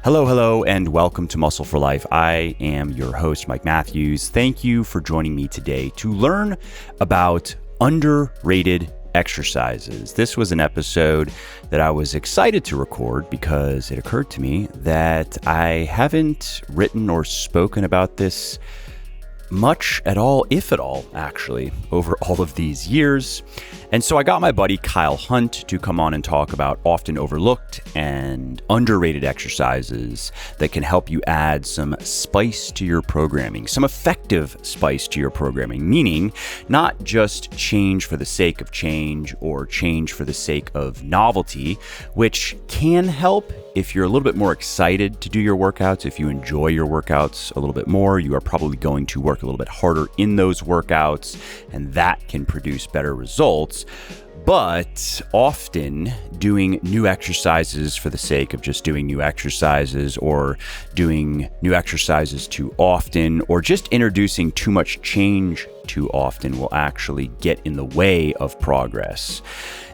Hello, and welcome to Muscle for Life. I am your host, Mike Matthews. Thank you for joining me today to learn about underrated exercises. This was an episode that I was excited to record because it occurred to me that I haven't written or spoken about this much at all, if at all, actually, over all of these years. And so I got my buddy Kyle Hunt to come on and talk about often overlooked and underrated exercises that can help you add some spice to your programming, some effective spice to your programming, meaning not just change for the sake of change or change for the sake of novelty, which can help if you're a little bit more excited to do your workouts. If you enjoy your workouts a little bit more, you are probably going to work a little bit harder in those workouts, and that can produce better results. But often doing new exercises for the sake of just doing new exercises, or doing new exercises too often, or just introducing too much change too often will actually get in the way of progress.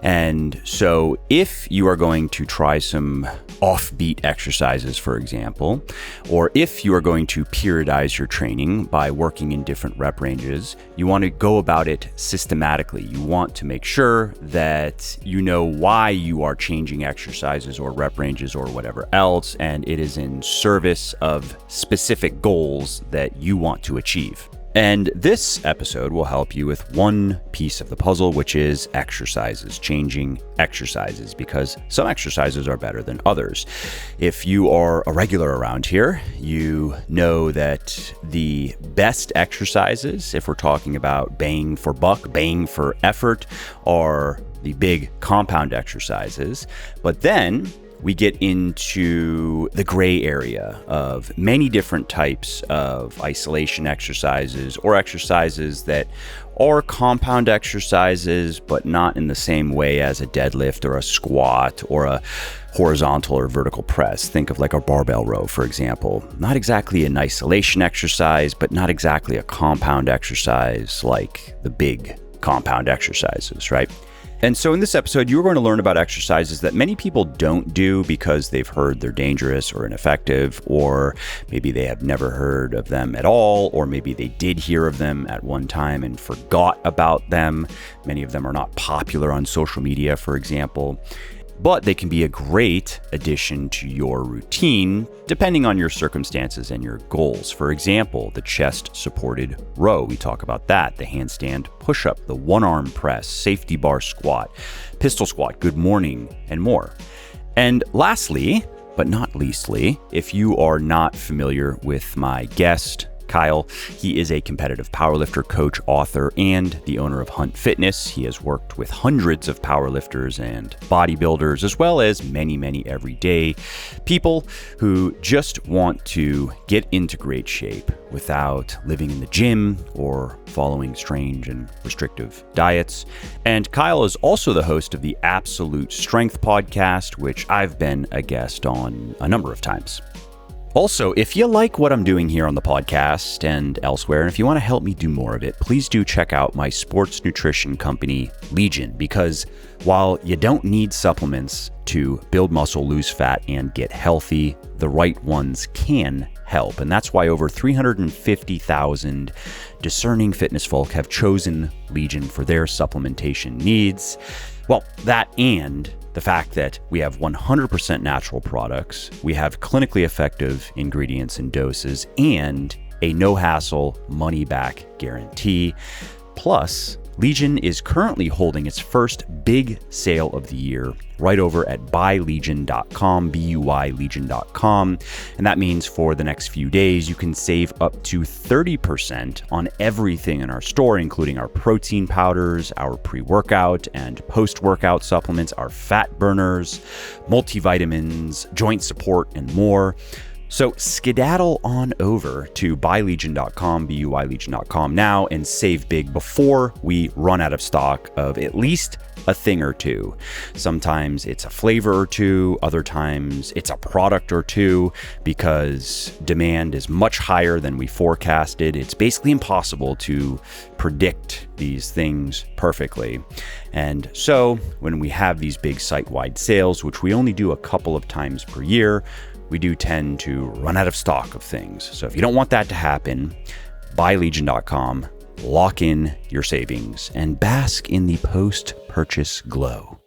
And so if you are going to try some offbeat exercises, for example, or if you are going to periodize your training by working in different rep ranges, you want to go about it systematically. You want to make sure that you know why you are changing exercises or rep ranges or whatever else, and it is in service of specific goals that you want to achieve. And this episode will help you with one piece of the puzzle, which is exercises, changing exercises, because some exercises are better than others. If you are a regular around here, you know that the best exercises, if we're talking about bang for buck, bang for effort, are the big compound exercises. But then we get into the gray area of many different types of isolation exercises, or exercises that are compound exercises, but not in the same way as a deadlift or a squat or a horizontal or vertical press. Think of like a barbell row, for example. Not exactly an isolation exercise, but not exactly a compound exercise like the big compound exercises, right? And so in this episode, you're going to learn about exercises that many people don't do because they've heard they're dangerous or ineffective, or maybe they have never heard of them at all, or maybe they did hear of them at one time and forgot about them. Many of them are not popular on social media, for example, but they can be a great addition to your routine depending on your circumstances and your goals. For example, the chest supported row, we talk about that, the handstand push-up, the one-arm press, safety bar squat, pistol squat, good morning, and more. And lastly, but not leastly, if you are not familiar with my guest, Kyle, he is a competitive powerlifter, coach, author, and the owner of Hunt Fitness. He has worked with hundreds of powerlifters and bodybuilders, as well as many everyday people who just want to get into great shape without living in the gym or following strange and restrictive diets. And Kyle is also the host of the Absolute Strength podcast, which I've been a guest on a number of times. Also, if you like what I'm doing here on the podcast and elsewhere, and if you want to help me do more of it, please do check out my sports nutrition company, Legion, because while you don't need supplements to build muscle, lose fat, and get healthy, the right ones can help. And that's why over 350,000 discerning fitness folk have chosen Legion for their supplementation needs. Well, that and the fact that we have 100% natural products, we have clinically effective ingredients and doses, and a no-hassle money-back guarantee. Plus, Legion is currently holding its first big sale of the year right over at buylegion.com, buylegion.com. And that means for the next few days, you can save up to 30% on everything in our store, including our protein powders, our pre-workout and post-workout supplements, our fat burners, multivitamins, joint support, and more. So skedaddle on over to buylegion.com, buylegion.com now, and save big before we run out of stock of at least a thing or two. Sometimes it's a flavor or two, other times it's a product or two, because demand is much higher than we forecasted. It's basically impossible to predict these things perfectly. And so when we have these big site-wide sales, which we only do a couple of times per year, we do tend to run out of stock of things. So if you don't want that to happen, buy legion.com, lock in your savings, and bask in the post-purchase glow.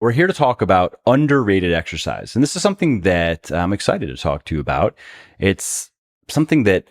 We're here to talk about underrated exercise. And this is something that I'm excited to talk to you about. It's something that,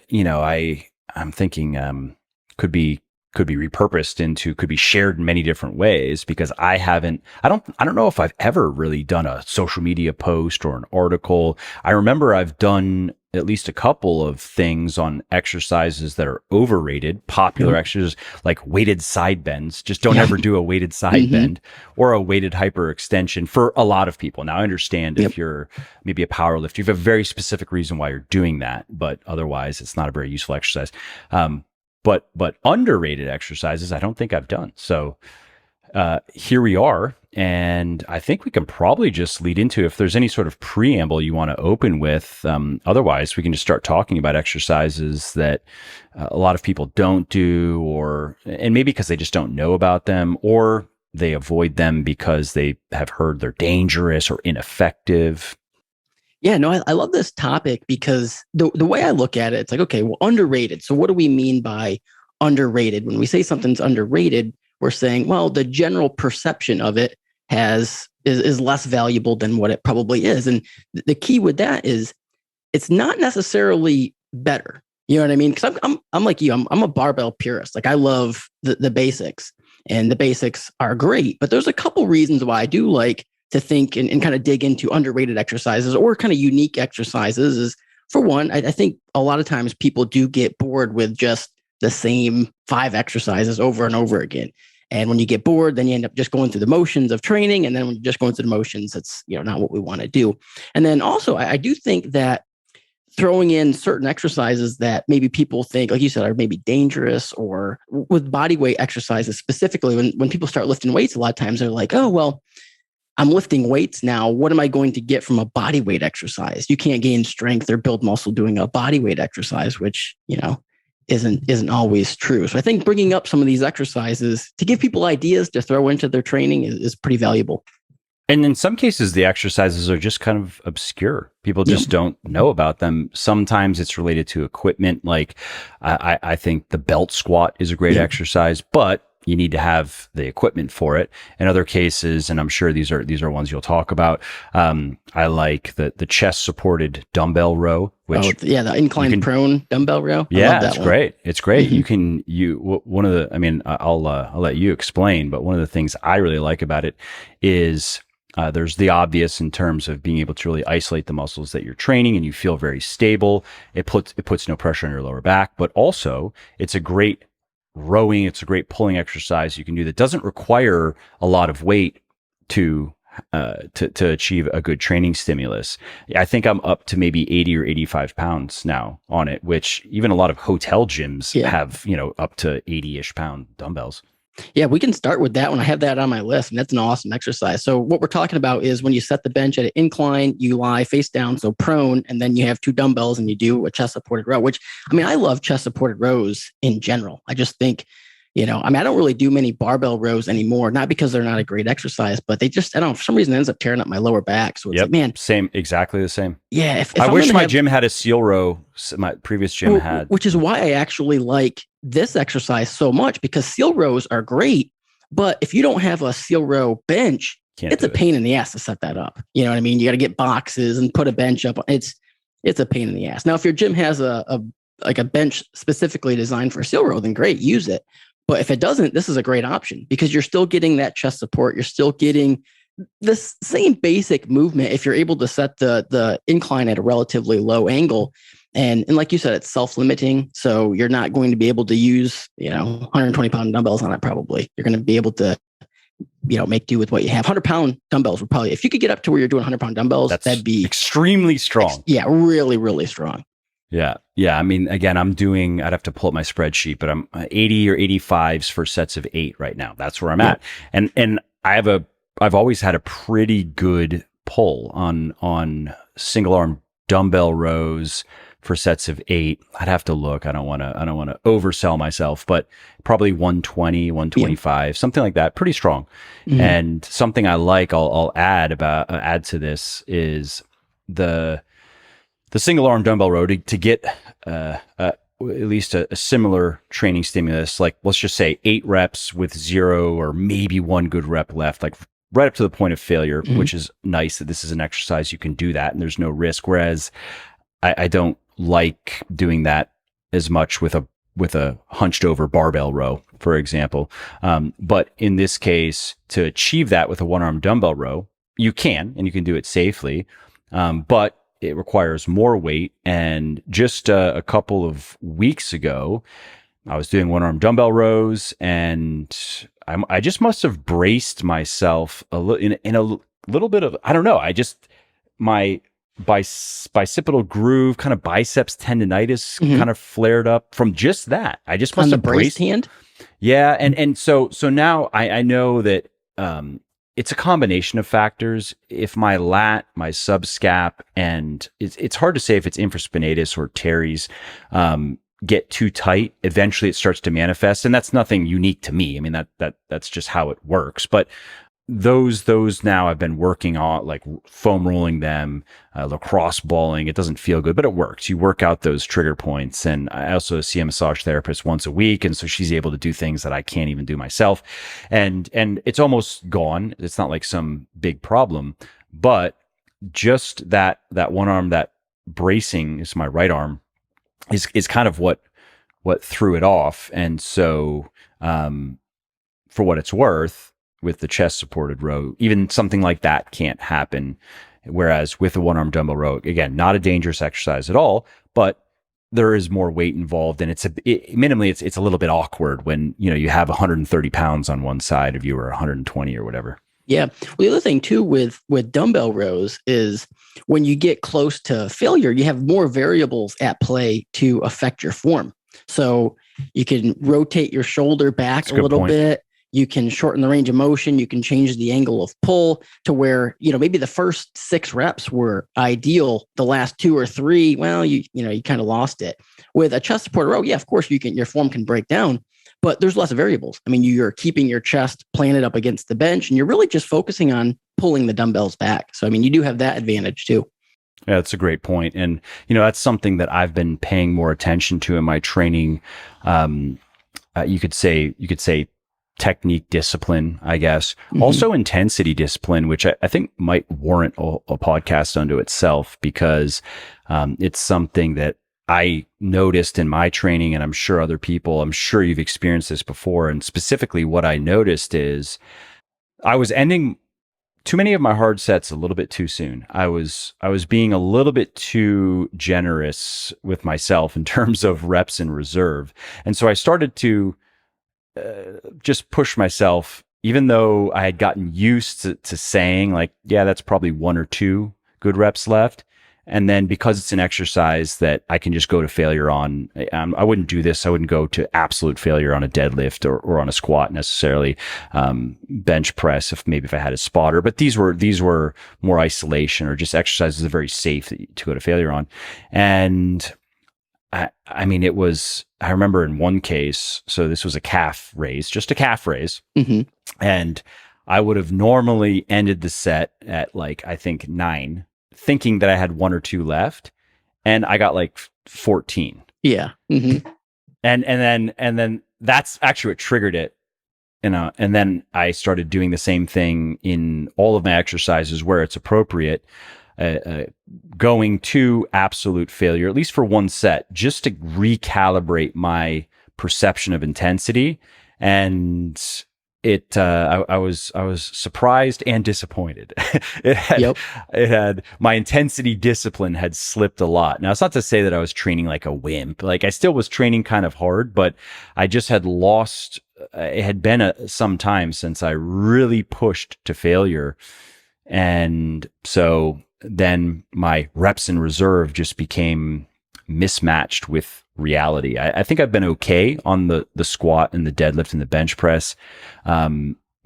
I'm thinking could be repurposed into, could be shared in many different ways, because I don't know if I've ever really done a social media post or an article. I remember I've done at least a couple of things on exercises that are overrated, popular exercises like weighted side bends. Just don't ever do a weighted side bend or a weighted hyperextension for a lot of people. Now I understand if you're maybe a power lifter, you have a very specific reason why you're doing that, but otherwise it's not a very useful exercise. But underrated exercises, I don't think I've done. So here we are, and I think we can probably just lead into, if there's any sort of preamble you want to open with. Otherwise, we can just start talking about exercises that a lot of people don't do, and maybe because they just don't know about them, or they avoid them because they have heard they're dangerous or ineffective. Yeah, no, I love this topic because the way I look at it, it's like, okay, well, underrated. So what do we mean by underrated? When we say something's underrated, we're saying, well, the general perception of it is less valuable than what it probably is. And the key with that is it's not necessarily better. You know what I mean? Because I'm like you, I'm a barbell purist. Like I love the basics, and the basics are great. But there's a couple reasons why I do like to think and kind of dig into underrated exercises or kind of unique exercises. Is, for one, I think a lot of times people do get bored with just the same 5 exercises over and over again. And when you get bored, then you end up just going through the motions of training. And then when you're just going through the motions, it's not what we want to do. And then also, I do think that throwing in certain exercises that maybe people think, like you said, are maybe dangerous, or with body weight exercises specifically, when people start lifting weights, a lot of times they're like, oh, well, I'm lifting weights now. What am I going to get from a body weight exercise? You can't gain strength or build muscle doing a body weight exercise, which, isn't always true. So I think bringing up some of these exercises to give people ideas to throw into their training is pretty valuable. And in some cases, the exercises are just kind of obscure. People just don't know about them. Sometimes it's related to equipment. Like I think the belt squat is a great exercise, but you need to have the equipment for it. In other cases, and I'm sure these are ones you'll talk about, I like the chest supported dumbbell row, which the incline prone dumbbell row. It's great. It's great. One of the, I'll let you explain, but one of the things I really like about it is there's the obvious in terms of being able to really isolate the muscles that you're training, and you feel very stable. It puts no pressure on your lower back, but also it's a great rowing. It's a great pulling exercise you can do that doesn't require a lot of weight to achieve a good training stimulus. I think I'm up to maybe 80 or 85 pounds now on it, which even a lot of hotel gyms have, up to 80-ish pound dumbbells. Yeah, we can start with that one. I have that on my list, and that's an awesome exercise. So what we're talking about is when you set the bench at an incline, you lie face down, so prone, and then you have 2 dumbbells and you do a chest supported row, which, I love chest supported rows in general. I just think, I don't really do many barbell rows anymore, not because they're not a great exercise, but they just, for some reason, it ends up tearing up my lower back. So it's like, man. Same, exactly the same. Yeah. If I wish my gym had a seal row. My previous gym had. Which is why I actually like this exercise so much, because seal rows are great. But if you don't have a seal row bench, it's a pain in the ass to set that up. You know what I mean? You got to get boxes and put a bench up. It's a pain in the ass. Now, if your gym has a bench specifically designed for seal row, then great, use it. But if it doesn't, this is a great option because you're still getting that chest support. You're still getting the same basic movement if you're able to set the incline at a relatively low angle. And like you said, it's self-limiting. So you're not going to be able to use, 120 pound dumbbells on it. Probably you're going to be able to, make do with what you have. 100-pound dumbbells would probably, if you could get up to where you're doing 100-pound dumbbells, that'd be extremely strong. Really, really strong. Yeah. Again, I'd have to pull up my spreadsheet, but I'm 80 or 85s for sets of 8 right now. That's where I'm at. And I've always had a pretty good pull on single arm dumbbell rows for sets of 8. I'd have to look. I don't want to oversell myself, but probably 120, 125, something like that. Pretty strong. Mm-hmm. And something I like, I'll add to this is the single arm dumbbell row to get at least a similar training stimulus, like let's just say 8 reps with 0 or maybe 1 good rep left, like right up to the point of failure, which is nice that this is an exercise you can do that and there's no risk. Whereas I don't like doing that as much with a hunched over barbell row, for example. But in this case, to achieve that with a 1-arm dumbbell row, you can, and you can do it safely. But it requires more weight. And just a couple of weeks ago, I was doing 1-arm dumbbell rows, and I just must have braced myself in a little bit of, I don't know. My bicipital groove, kind of biceps tendonitis kind of flared up from just that. I just must on the have braced hand. Yeah. And so now I know that, it's a combination of factors. If my lat, my subscap, and it's hard to say if it's infraspinatus or teres, get too tight, eventually it starts to manifest. And that's nothing unique to me. I mean, that's just how it works. But those now I've been working on, like foam rolling them, lacrosse balling. It doesn't feel good, but it works. You work out those trigger points. And I also see a massage therapist once a week. And so she's able to do things that I can't even do myself. And it's almost gone. It's not like some big problem, but just that 1 arm, that bracing is my right arm is kind of what threw it off. And so, for what it's worth, with the chest supported row, even something like that can't happen. Whereas with a 1-arm dumbbell row, again, not a dangerous exercise at all, but there is more weight involved, and minimally it's a little bit awkward when you have 130 pounds on one side of you or 120 or whatever. Yeah. Well, the other thing too with dumbbell rows is when you get close to failure, you have more variables at play to affect your form. So you can rotate your shoulder back a little bit. You can shorten the range of motion. You can change the angle of pull to where, maybe the first 6 reps were ideal. The last 2 or 3, well, you kind of lost it. With a chest supported row, yeah, of course your form can break down, but there's less variables. I mean, you're keeping your chest planted up against the bench, and you're really just focusing on pulling the dumbbells back. So, I mean, you do have that advantage too. Yeah, that's a great point. And, that's something that I've been paying more attention to in my training. You could say technique discipline, I guess. Also intensity discipline, which I think might warrant a podcast unto itself, because it's something that I noticed in my training, and I'm sure you've experienced this before. And specifically what I noticed is I was ending too many of my hard sets a little bit too soon. I was being a little bit too generous with myself in terms of reps in reserve. And so I started to just push myself, even though I had gotten used to saying like, yeah, that's probably 1 or 2 good reps left. And then because it's an exercise that I can just go to failure on, I wouldn't do this. I wouldn't go to absolute failure on a deadlift or on a squat necessarily, bench press if I had a spotter. But these were more isolation or just exercises that are very safe to go to failure on. And I mean, I remember in one case, so this was just a calf raise. And I would have normally ended the set at like, I think 9, thinking that I had 1 or 2 left, and I got like 14. Yeah. And then that's actually what triggered it. And then I started doing the same thing in all of my exercises where it's appropriate, going to absolute failure, at least for one set, just to recalibrate my perception of intensity. And I was surprised and disappointed. It had my intensity discipline had slipped a lot. Now, it's not to say that I was training like a wimp. Like I still was training kind of hard, but I just had lost. It had been some time since I really pushed to failure, and so then my reps in reserve just became mismatched with reality. I think I've been okay on the squat and the deadlift and the bench press,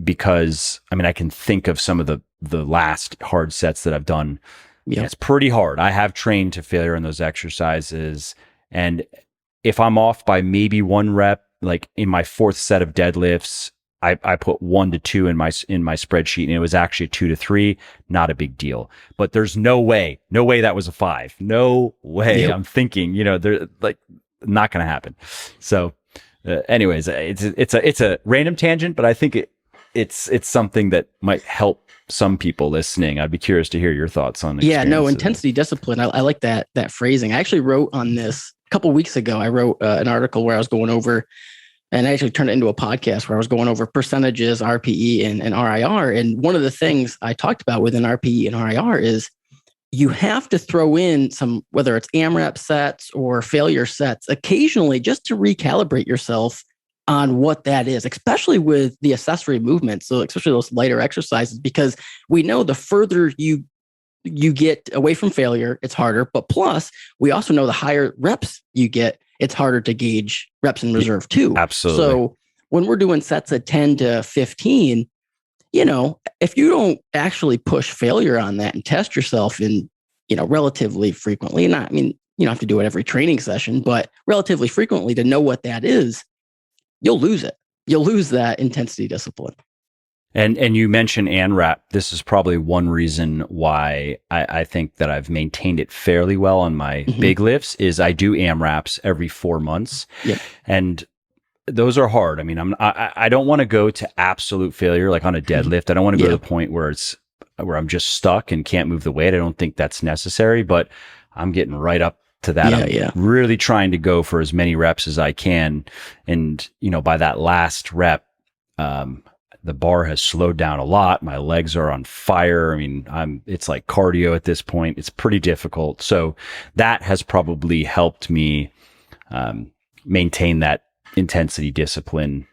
because I mean, I can think of some of the last hard sets that I've done. Yeah, it's pretty hard. I have trained to failure in those exercises. And if I'm off by maybe 1 rep, like in my 4th set of deadlifts, I put 1 to 2 in my spreadsheet, and it was actually a 2 to 3, not a big deal. But there's no way that was a 5. No way. Yep. I'm thinking, they're like not going to happen. So, anyways, it's a random tangent, but I think it's something that might help some people listening. I'd be curious to hear your thoughts on. Yeah, no, intensity discipline. I like that phrasing. I actually wrote on this a couple of weeks ago. I wrote an article where I was going over, and I actually turned it into a podcast where I was going over percentages, RPE and RIR. And one of the things I talked about within RPE and RIR is you have to throw in some, whether it's AMRAP sets or failure sets, occasionally just to recalibrate yourself on what that is, especially with the accessory movements. So especially those lighter exercises, because we know the further you get away from failure, it's harder. But plus, we also know the higher reps you get, it's harder to gauge reps in reserve too. Absolutely. So when we're doing sets of 10 to 15, if you don't actually push failure on that and test yourself in, relatively frequently, you don't have to do it every training session, but relatively frequently to know what that is, you'll lose it. You'll lose that intensity discipline. And you mentioned AMRAP. This is probably one reason why I think that I've maintained it fairly well on my big lifts is I do AMRAPs every 4 months. Yep. And those are hard. I mean, I don't want to go to absolute failure, like on a deadlift. I don't want to go to the point where I'm just stuck and can't move the weight. I don't think that's necessary, but I'm getting right up to that. I'm really trying to go for as many reps as I can. And, by that last rep, the bar has slowed down a lot. My legs are on fire. I mean, it's like cardio at this point. It's pretty difficult. So that has probably helped me, maintain that intensity discipline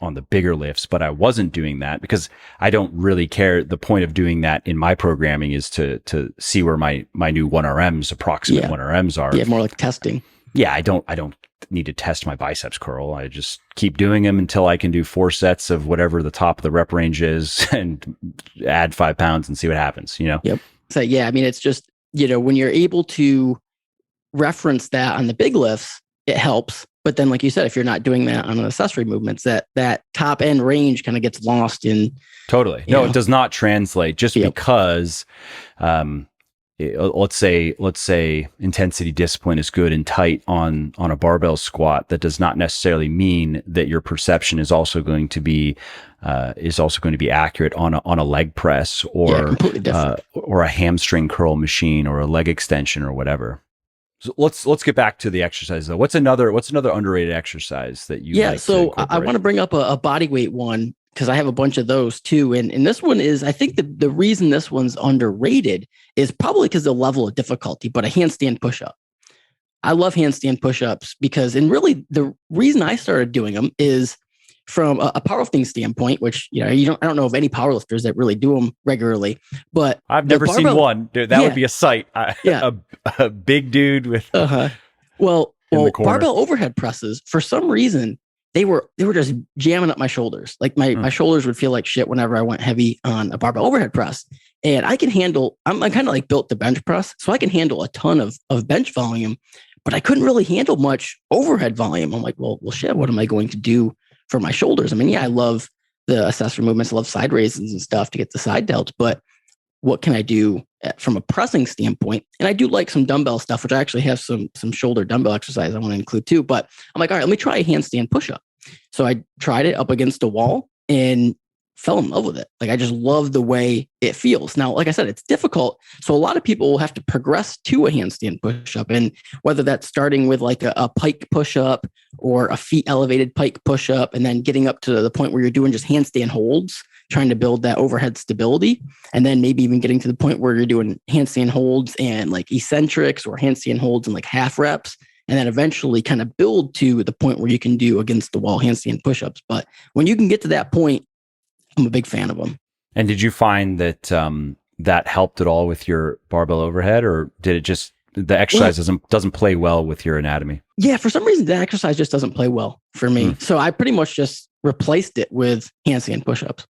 on the bigger lifts, but I wasn't doing that because I don't really care. The point of doing that in my programming is to see where my new 1RMs, approximate 1RMs are. Yeah, more like testing. Yeah, I don't need to test my biceps curl. I just keep doing them until I can do 4 sets of whatever the top of the rep range is and add 5 pounds and see what happens, Yep. So it's just, when you're able to reference that on the big lifts, it helps. But then, like you said, if you're not doing that on accessory movements, that top end range kind of gets lost in. Totally. No, it does not translate just because, let's say intensity discipline is good and tight on a barbell squat. That does not necessarily mean that your perception is also going to be accurate on a leg press or a hamstring curl machine or a leg extension or whatever. So let's get back to the exercise though. What's another underrated exercise that you like so I want to bring up a body weight one because I have a bunch of those too. And this one is, I think the reason this one's underrated is probably because of the level of difficulty, but a handstand push-up. I love handstand push-ups because, and really the reason I started doing them is from a powerlifting standpoint, which, I don't know of any powerlifters that really do them regularly, but I've never seen one. Dude, that would be a sight. A big dude with well, barbell overhead presses, for some reason, they were just jamming up my shoulders. Like my shoulders would feel like shit whenever I went heavy on a barbell overhead press. And I can handle, I'm kind of like built to bench press, so I can handle a ton of bench volume, but I couldn't really handle much overhead volume. I'm like, well, shit, what am I going to do for my shoulders? I love the accessory movements. I love side raises and stuff to get the side delts, but what can I do from a pressing standpoint? And I do like some dumbbell stuff, which I actually have some shoulder dumbbell exercise I want to include too. But I'm like, all right, let me try a handstand push-up. So I tried it up against a wall and fell in love with it. Like, I just love the way it feels. Now, like I said, it's difficult. So a lot of people will have to progress to a handstand push-up. And whether that's starting with like a pike push-up or a feet elevated pike push-up, and then getting up to the point where you're doing just handstand holds, trying to build that overhead stability. And then maybe even getting to the point where you're doing handstand holds and like eccentrics or handstand holds and like half reps. And then eventually kind of build to the point where you can do against the wall handstand push-ups. But when you can get to that point, I'm a big fan of them. And did you find that that helped at all with your barbell overhead, or did it just, the exercise doesn't play well with your anatomy? Yeah, for some reason, the exercise just doesn't play well for me. So I pretty much just replaced it with handstand push-ups.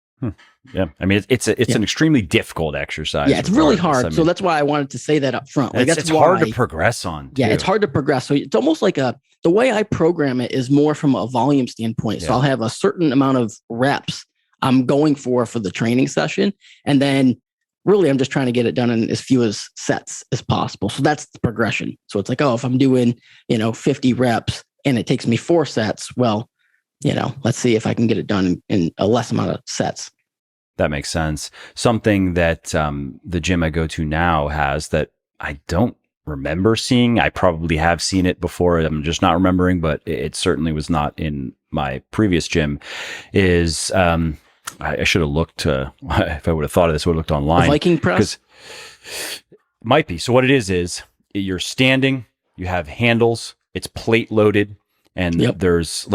Yeah. I mean, it's an extremely difficult exercise. Yeah, it's really hard. I mean, so that's why I wanted to say that up front. Like it's hard to progress on. Yeah, it's hard to progress. So it's almost like the way I program it is more from a volume standpoint. So I'll have a certain amount of reps I'm going for the training session. And then really I'm just trying to get it done in as few as sets as possible. So that's the progression. So it's like, if I'm doing, 50 reps and it takes me 4 sets, well, let's see if I can get it done in a less amount of sets. That makes sense. Something that the gym I go to now has that I don't remember seeing. I probably have seen it before. I'm just not remembering, but it certainly was not in my previous gym. Is I should have looked. If I would have thought of this, I would have looked online. The Viking press? Might be. So what it is you're standing, you have handles, it's plate loaded, and there's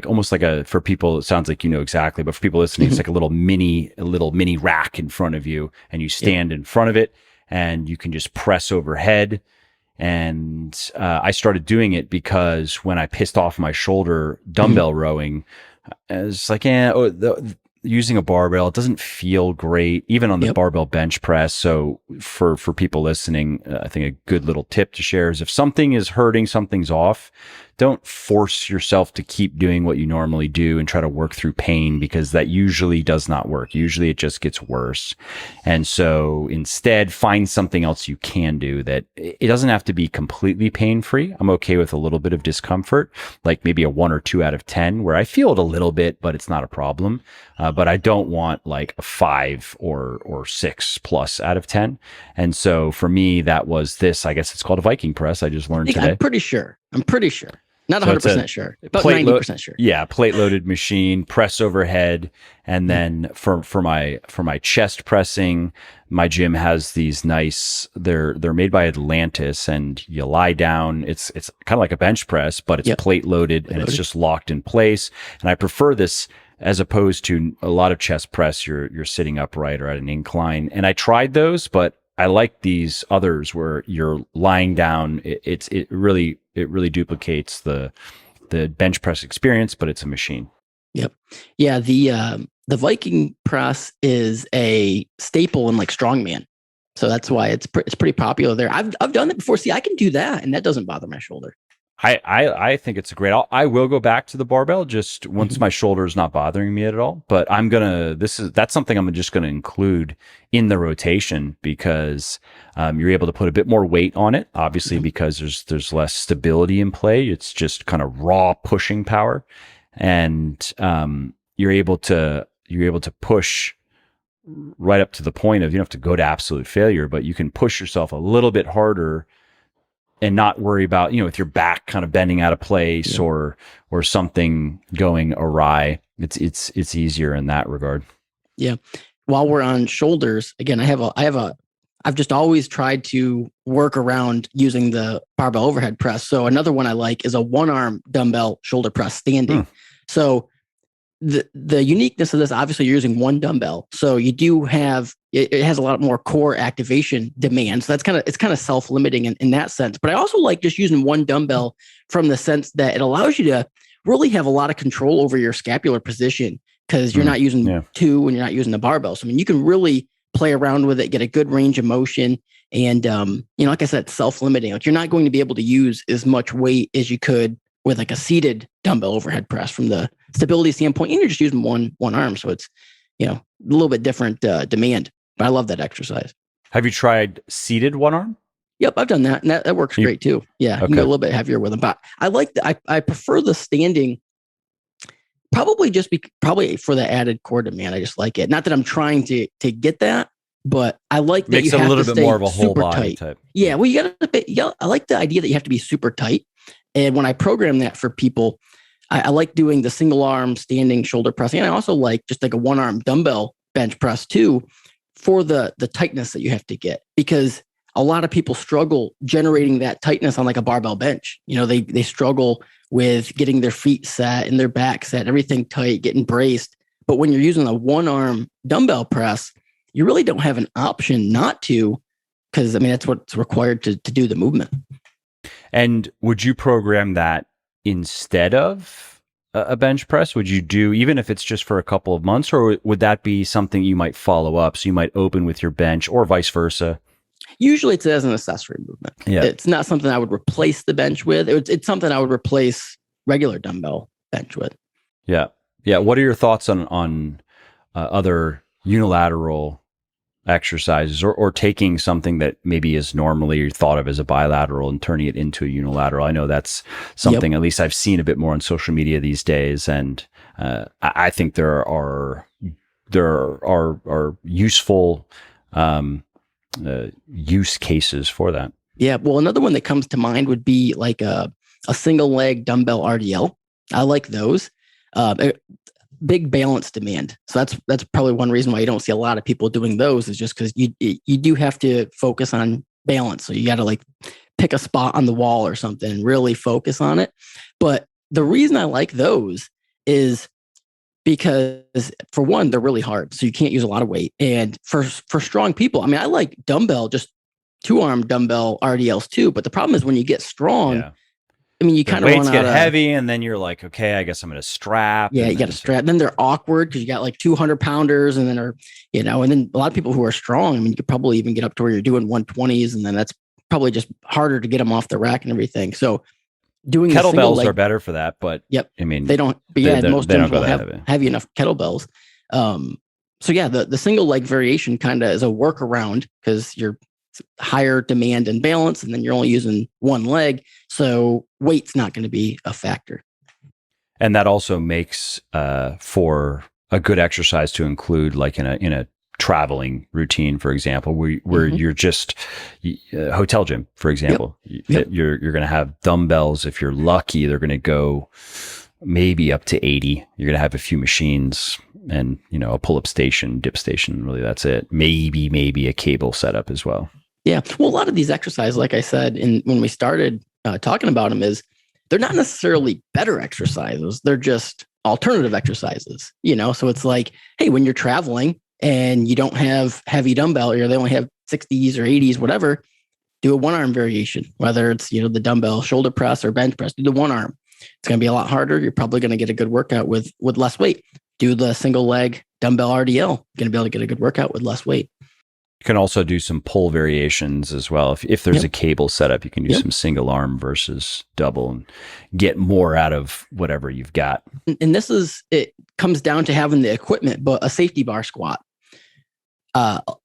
almost like for people, it sounds like exactly, but for people listening, it's like a little mini rack in front of you, and you stand in front of it, and you can just press overhead. And I started doing it because when I pissed off my shoulder dumbbell rowing, it's like, using a barbell, it doesn't feel great, even on the barbell bench press. So for people listening, I think a good little tip to share is if something is hurting, something's off, don't force yourself to keep doing what you normally do and try to work through pain, because that usually does not work. Usually it just gets worse. And so instead, find something else you can do that it doesn't have to be completely pain-free. I'm okay with a little bit of discomfort, like maybe a 1 or 2 out of 10 where I feel it a little bit, but it's not a problem. But I don't want like a 5 or 6 plus out of 10. And so for me, that was this, I guess it's called a Viking press. I just learned today. I'm pretty sure. Not 100% sure, but 90% sure. Yeah, plate loaded machine, press overhead, and then for my chest pressing, my gym has these nice. They're made by Atlantis, and you lie down. It's kind of like a bench press, but it's plate loaded and it's just locked in place. And I prefer this as opposed to a lot of chest press. You're sitting upright or at an incline. And I tried those, but I like these others where you're lying down. It really duplicates the bench press experience, but it's a machine. Yep. Yeah. The Viking press is a staple in like strongman. So that's why it's pretty popular there. I've done it before. See, I can do that, and that doesn't bother my shoulder. I think it's a great. I will go back to the barbell just once my shoulder is not bothering me at all. But that's something I'm just gonna include in the rotation, because you're able to put a bit more weight on it. Obviously, because there's less stability in play. It's just kind of raw pushing power, and you're able to push right up to the point of, you don't have to go to absolute failure, but you can push yourself a little bit harder and not worry about, with your back kind of bending out of place or something going awry. It's easier in that regard. Yeah. While we're on shoulders, again, I've just always tried to work around using the barbell overhead press. So another one I like is a 1-arm dumbbell shoulder press standing. So the uniqueness of this, obviously you're using one dumbbell. So you do have, it has a lot more core activation demand. So it's kind of self-limiting in that sense. But I also like just using one dumbbell from the sense that it allows you to really have a lot of control over your scapular position, because you're not using 2 and you're not using the barbell. So, I mean, you can really play around with it, get a good range of motion. And, like I said, self-limiting. Like, you're not going to be able to use as much weight as you could with like a seated dumbbell overhead press from the stability standpoint, and you're just using one arm. So it's, a little bit different demand, but I love that exercise. Have you tried seated 1 arm? Yep, I've done that. And that works great too. Yeah. You can go a little bit heavier with them, but I like I prefer the standing, probably for the added core demand. I just like it. Not that I'm trying to get that, but I like that makes you it have a little to bit more of a whole body tight. type. Yeah. Well, I like the idea that you have to be super tight. And when I program that for people, I like doing the single arm standing shoulder pressing. And I also like just like a 1-arm dumbbell bench press too, for the tightness that you have to get, because a lot of people struggle generating that tightness on like a barbell bench. They struggle with getting their feet set and their back set, everything tight, getting braced. But when you're using a 1-arm dumbbell press, you really don't have an option not to, because that's what's required to do the movement. And would you program that instead of a bench press? Would you do, even if it's just for a couple of months, or would that be something you might follow up? So you might open with your bench or vice versa? Usually it's as an accessory movement. Yeah. It's not something I would replace the bench with. It's something I would replace regular dumbbell bench with. Yeah. Yeah. What are your thoughts on other unilateral exercises, or taking something that maybe is normally thought of as a bilateral and turning it into a unilateral? I know that's something, at least I've seen a bit more on social media these days. And I think there are useful use cases for that. Yeah. Well, another one that comes to mind would be like a single leg dumbbell RDL. I like those. Big balance demand. So that's probably one reason why you don't see a lot of people doing those, is just because you do have to focus on balance. So you got to like pick a spot on the wall or something and really focus on it. But the reason I like those is because, for one, they're really hard. So you can't use a lot of weight. And for strong people, I mean, I like dumbbell, just 2-arm dumbbell RDLs too. But the problem is when you get strong, I mean, you kind of weights get heavy, and then you're like, okay, I guess I'm going to strap. Yeah, you got to strap. Then they're awkward because you got like 200 pounders, and then and then a lot of people who are strong, I mean, you could probably even get up to where you're doing 120s, and then that's probably just harder to get them off the rack and everything. So doing kettlebells are better for that, but I mean, they don't. But yeah, most of them will have heavy enough kettlebells. So yeah, the single leg variation kind of is a workaround because you're higher demand and balance, and then you're only using one leg, so weight's not going to be a factor. And that also makes for a good exercise to include, like in a traveling routine, for example, where you're just hotel gym, for example. You're going to have dumbbells. If you're lucky, they're going to go maybe up to 80. You're going to have a few machines and a pull-up station, dip station. Really, that's it. Maybe a cable setup as well. Yeah. Well, a lot of these exercises, like I said, when we started talking about them, is they're not necessarily better exercises. They're just alternative exercises, So it's like, hey, when you're traveling and you don't have heavy dumbbell, or they only have 60s or 80s, whatever, do a 1-arm variation, whether it's, the dumbbell shoulder press or bench press, do the 1-arm. It's going to be a lot harder. You're probably going to get a good workout with less weight. Do the single leg dumbbell RDL. You're going to be able to get a good workout with less weight. You can also do some pull variations as well. If there's a cable setup, you can do some single arm versus double and get more out of whatever you've got. And it comes down to having the equipment, but a safety bar squat.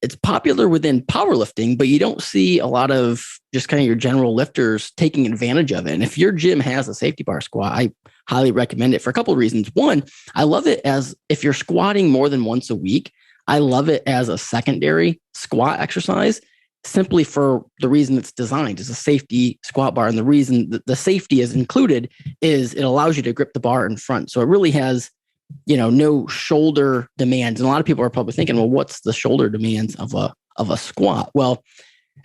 It's popular within powerlifting, but you don't see a lot of just kind of your general lifters taking advantage of it. And if your gym has a safety bar squat, I highly recommend it for a couple of reasons. One, I love it as if you're squatting more than once a week. I love it as a secondary squat exercise, simply for the reason it's designed as a safety squat bar. And the reason that the safety is included is it allows you to grip the bar in front. So it really has, no shoulder demands. And a lot of people are probably thinking, well, what's the shoulder demands of a squat? Well,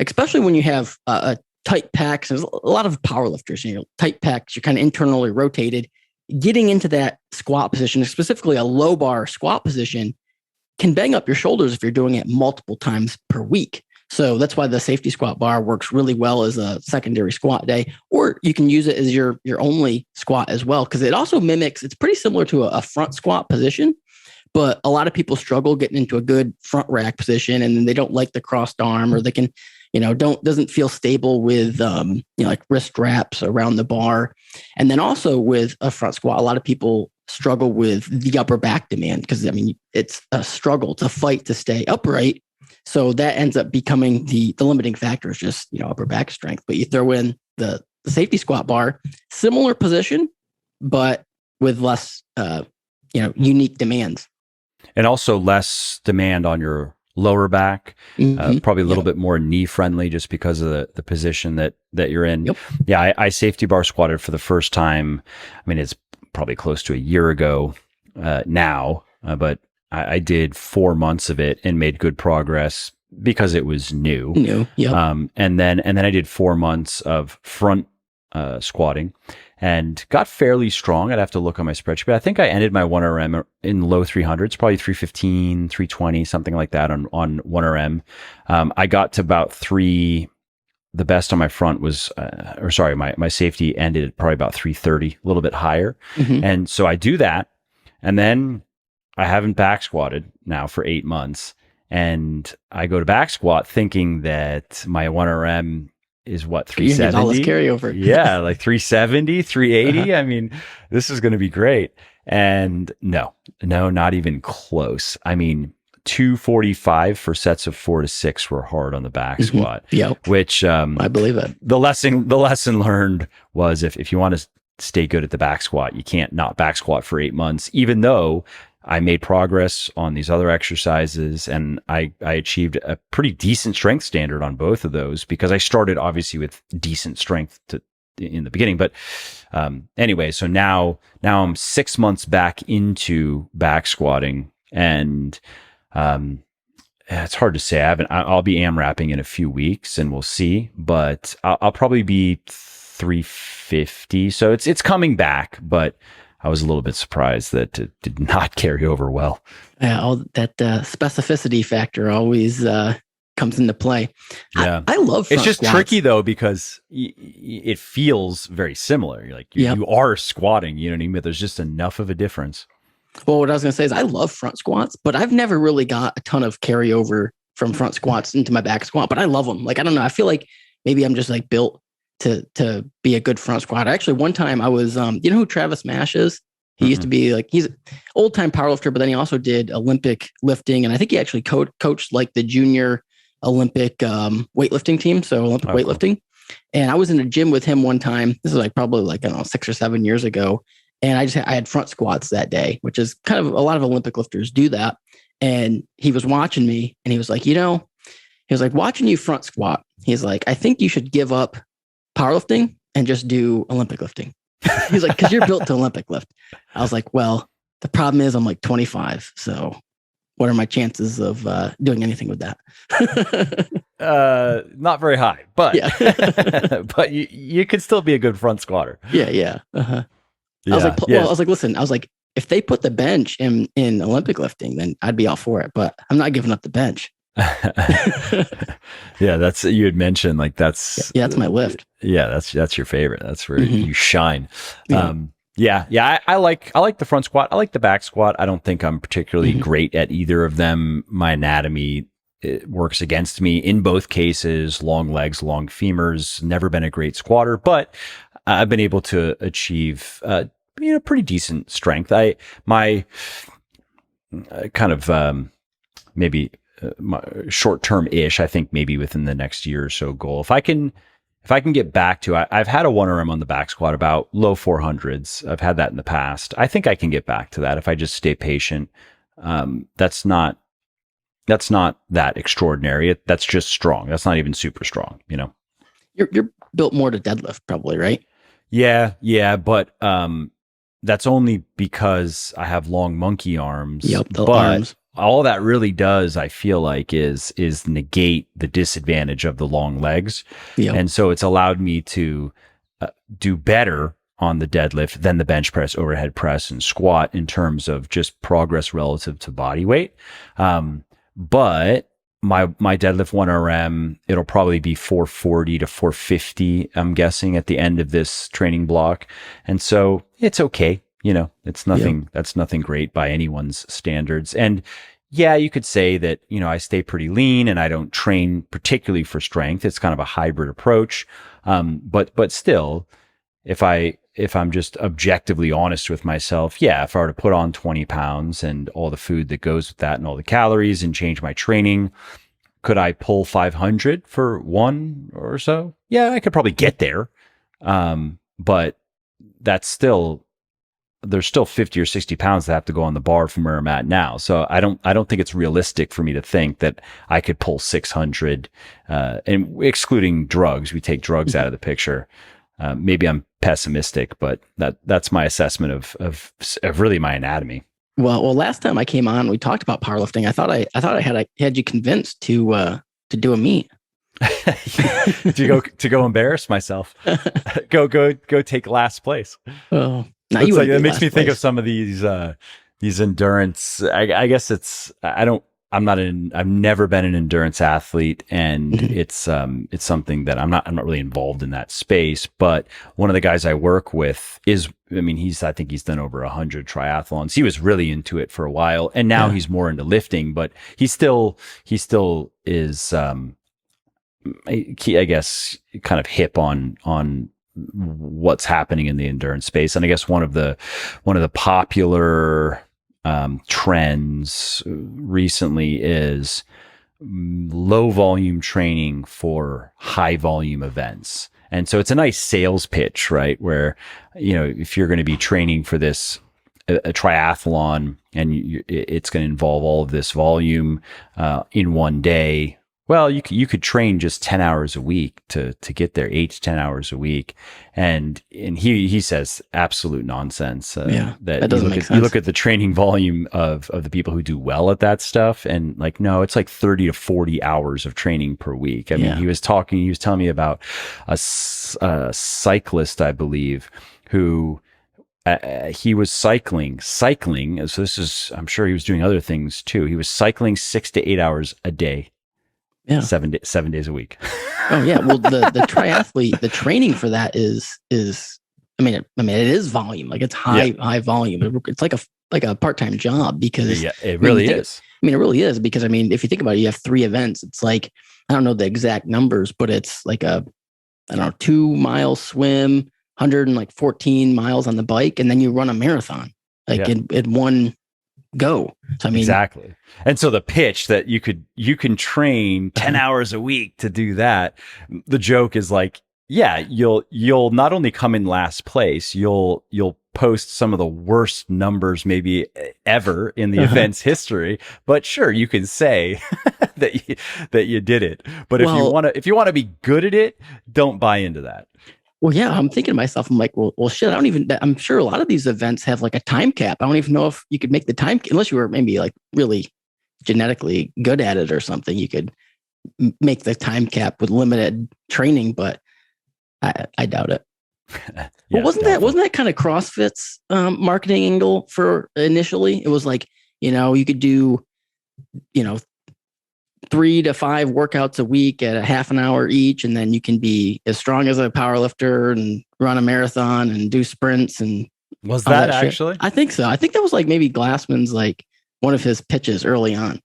especially when you have a tight pecs, there's a lot of powerlifters, tight pecs, you're kind of internally rotated. Getting into that squat position, specifically a low bar squat position, can bang up your shoulders if you're doing it multiple times per week. So that's why the safety squat bar works really well as a secondary squat day, or you can use it as your only squat as well, because it also mimics, it's pretty similar to a front squat position, but a lot of people struggle getting into a good front rack position, and then they don't like the crossed arm, or they can, doesn't feel stable with, like wrist wraps around the bar. And then also with a front squat, a lot of people struggle with the upper back demand, because it's a struggle to fight to stay upright. So that ends up becoming the limiting factor is just, upper back strength. But you throw in the safety squat bar, similar position, but with less, unique demands. And also less demand on your lower back, probably a little bit more knee friendly, just because of the position that you're in. Yeah, I safety bar squatted for the first time. It's probably close to a year ago now, but I did 4 months of it and made good progress because it was new. And then I did 4 months of front squatting and got fairly strong. I'd have to look on my spreadsheet, but I think I ended my 1RM in low 300s, probably 315, 320, something like that on 1RM. I got to about the best on my front was, my safety ended at probably about 330, a little bit higher. Mhm. And so I do that. And then I haven't back squatted now for 8 months. And I go to back squat thinking that my 1RM is what, You need all this 370? carryover. Yeah, like 370, 380. I mean, this is going to be great. And no, not even close. I mean, 245 for sets of 4 to 6 were hard on the back squat. Yep. Which I believe it. the lesson learned was if you want to stay good at the back squat, you can't not back squat for 8 months, even though I made progress on these other exercises and I achieved a pretty decent strength standard on both of those because I started obviously with decent strength in the beginning. But anyway, so now I'm 6 months back into back squatting, and it's hard to say. I'll be AMRAPing in a few weeks and we'll see, but I'll probably be 350. So it's coming back, but I was a little bit surprised that it did not carry over well. Yeah, all that specificity factor always comes into play. Yeah, I love front it's just squats. tricky though because it feels very similar. You're like you are squatting, you know what I mean? But there's just enough of a difference. Well, what I was going to say is I love front squats, but I've never really got a ton of carryover from front squats into my back squat. But I love them. Like I don't know. I feel like maybe I'm just like built to be a good front squat. Actually, one time I was, you know who Travis Mash is? He used to be like, he's an old time powerlifter, but then he also did Olympic lifting. And I think he actually coached like the junior Olympic weightlifting team. So Olympic weightlifting. Cool. And I was in a gym with him one time. This is like probably like, I don't know, 6 or 7 years ago. And I had front squats that day, which is kind of a lot of Olympic lifters do that. And he was watching me and he was like, he was like watching you front squat. He's like, I think you should give up powerlifting and just do Olympic lifting. He's like, because you're built to Olympic lift. I was like, well, the problem is I'm like 25. So what are my chances of doing anything with that? Not very high, but but you could still be a good front squatter. Yeah. Uh-huh. I was like, well, I was like, listen, I was like, if they put the bench in Olympic lifting, then I'd be all for it, but I'm not giving up the bench. Yeah, that's, you had mentioned like that's my lift. Yeah, that's your favorite. That's where you shine. I like the front squat. I like the back squat. I don't think I'm particularly great at either of them. My anatomy, it works against me in both cases. Long legs, long femurs. Never been a great squatter, but I've been able to achieve pretty decent strength. My kind of maybe my short-term-ish, I think maybe within the next year or so goal. If I can get back to, I've had a 1RM on the back squat about low 400s. I've had that in the past. I think I can get back to that if I just stay patient. That's not that extraordinary. That's just strong. That's not even super strong, you know. You're built more to deadlift probably, right? Yeah, but that's only because I have long monkey arms. Yep, the but arms. All that really does, I feel like, is negate the disadvantage of the long legs. Yep. And so it's allowed me to do better on the deadlift than the bench press, overhead press, and squat in terms of just progress relative to body weight. But my deadlift 1RM, it'll probably be 440 to 450, I'm guessing, at the end of this training block. And so it's okay. You know, it's nothing, that's nothing great by anyone's standards. And yeah, you could say that, you know, I stay pretty lean and I don't train particularly for strength. It's kind of a hybrid approach. But still, if I'm just objectively honest with myself, if I were to put on 20 pounds and all the food that goes with that and all the calories and change my training, could I pull 500 for one or so? Yeah, I could probably get there. But there's still 50 or 60 pounds that have to go on the bar from where I'm at now. So I don't think it's realistic for me to think that I could pull 600, and excluding drugs. We take drugs out of the picture. Maybe I'm pessimistic, but that's my assessment of really my anatomy. Well, last time I came on, we talked about powerlifting. I thought I had you convinced to do a meet. to go embarrass myself. go take last place. Oh, that makes me think of some of these endurance. I guess I don't I've never been an endurance athlete, and it's something that I'm not really involved in that space. But one of the guys I work with I think he's done over 100 triathlons. He was really into it for a while, and now he's more into lifting, but he still is, I guess, kind of hip on what's happening in the endurance space. And I guess one of the popular trends recently is low volume training for high volume events. And so it's a nice sales pitch, right? Where, if you're going to be training for this, a triathlon, and it's going to involve all of this volume in one day. Well, you could train just 10 hours a week to get there, 8 to 10 hours a week. And he says absolute nonsense. That doesn't make sense. You look at the training volume of the people who do well at that stuff, and no, it's like 30 to 40 hours of training per week. I mean, he was telling me about a cyclist, I believe, who he was cycling. So I'm sure he was doing other things too. He was cycling 6 to 8 hours a day. Yeah. 7 days a week. Oh yeah. Well, the triathlete, the training for that is, I mean, it is volume. Like it's high volume. It's like a part-time job because it really is. It really is because if you think about it, you have 3 events. It's like, I don't know the exact numbers, but it's like 2-mile swim, 114 miles on the bike, and then you run a marathon in one go. So exactly. And so the pitch that you can train 10 hours a week to do that. The joke is like, you'll not only come in last place, you'll post some of the worst numbers maybe ever in the event's history. But sure, you can say that you did it. But if you want to be good at it, don't buy into that. Well, yeah, I'm thinking to myself, I'm like, well, shit, I'm sure a lot of these events have like a time cap. I don't even know if you could make the time, unless you were maybe like really genetically good at it or something, you could make the time cap with limited training, but I doubt it. Well, wasn't that kind of CrossFit's marketing angle for initially? It was like, you could do, 3 to 5 workouts a week at a half an hour each. And then you can be as strong as a power lifter and run a marathon and do sprints. And was that actually? I think so. I think that was like maybe Glassman's like one of his pitches early on.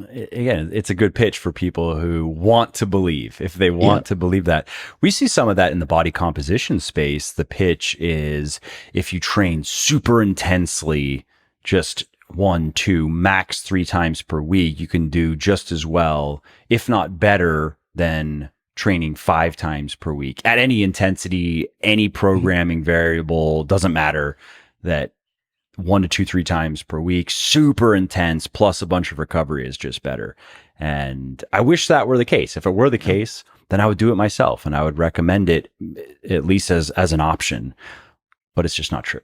Again, it's a good pitch for people who want to believe. If they want to believe that, we see some of that in the body composition space. The pitch is if you train super intensely, just 1, 2, max 3 times per week, you can do just as well, if not better, than training 5 times per week at any intensity, any programming variable. Doesn't matter. That 1 to 2, 3 times per week, super intense, plus a bunch of recovery is just better. And I wish that were the case. If it were the case, then I would do it myself and I would recommend it at least as an option. But it's just not true.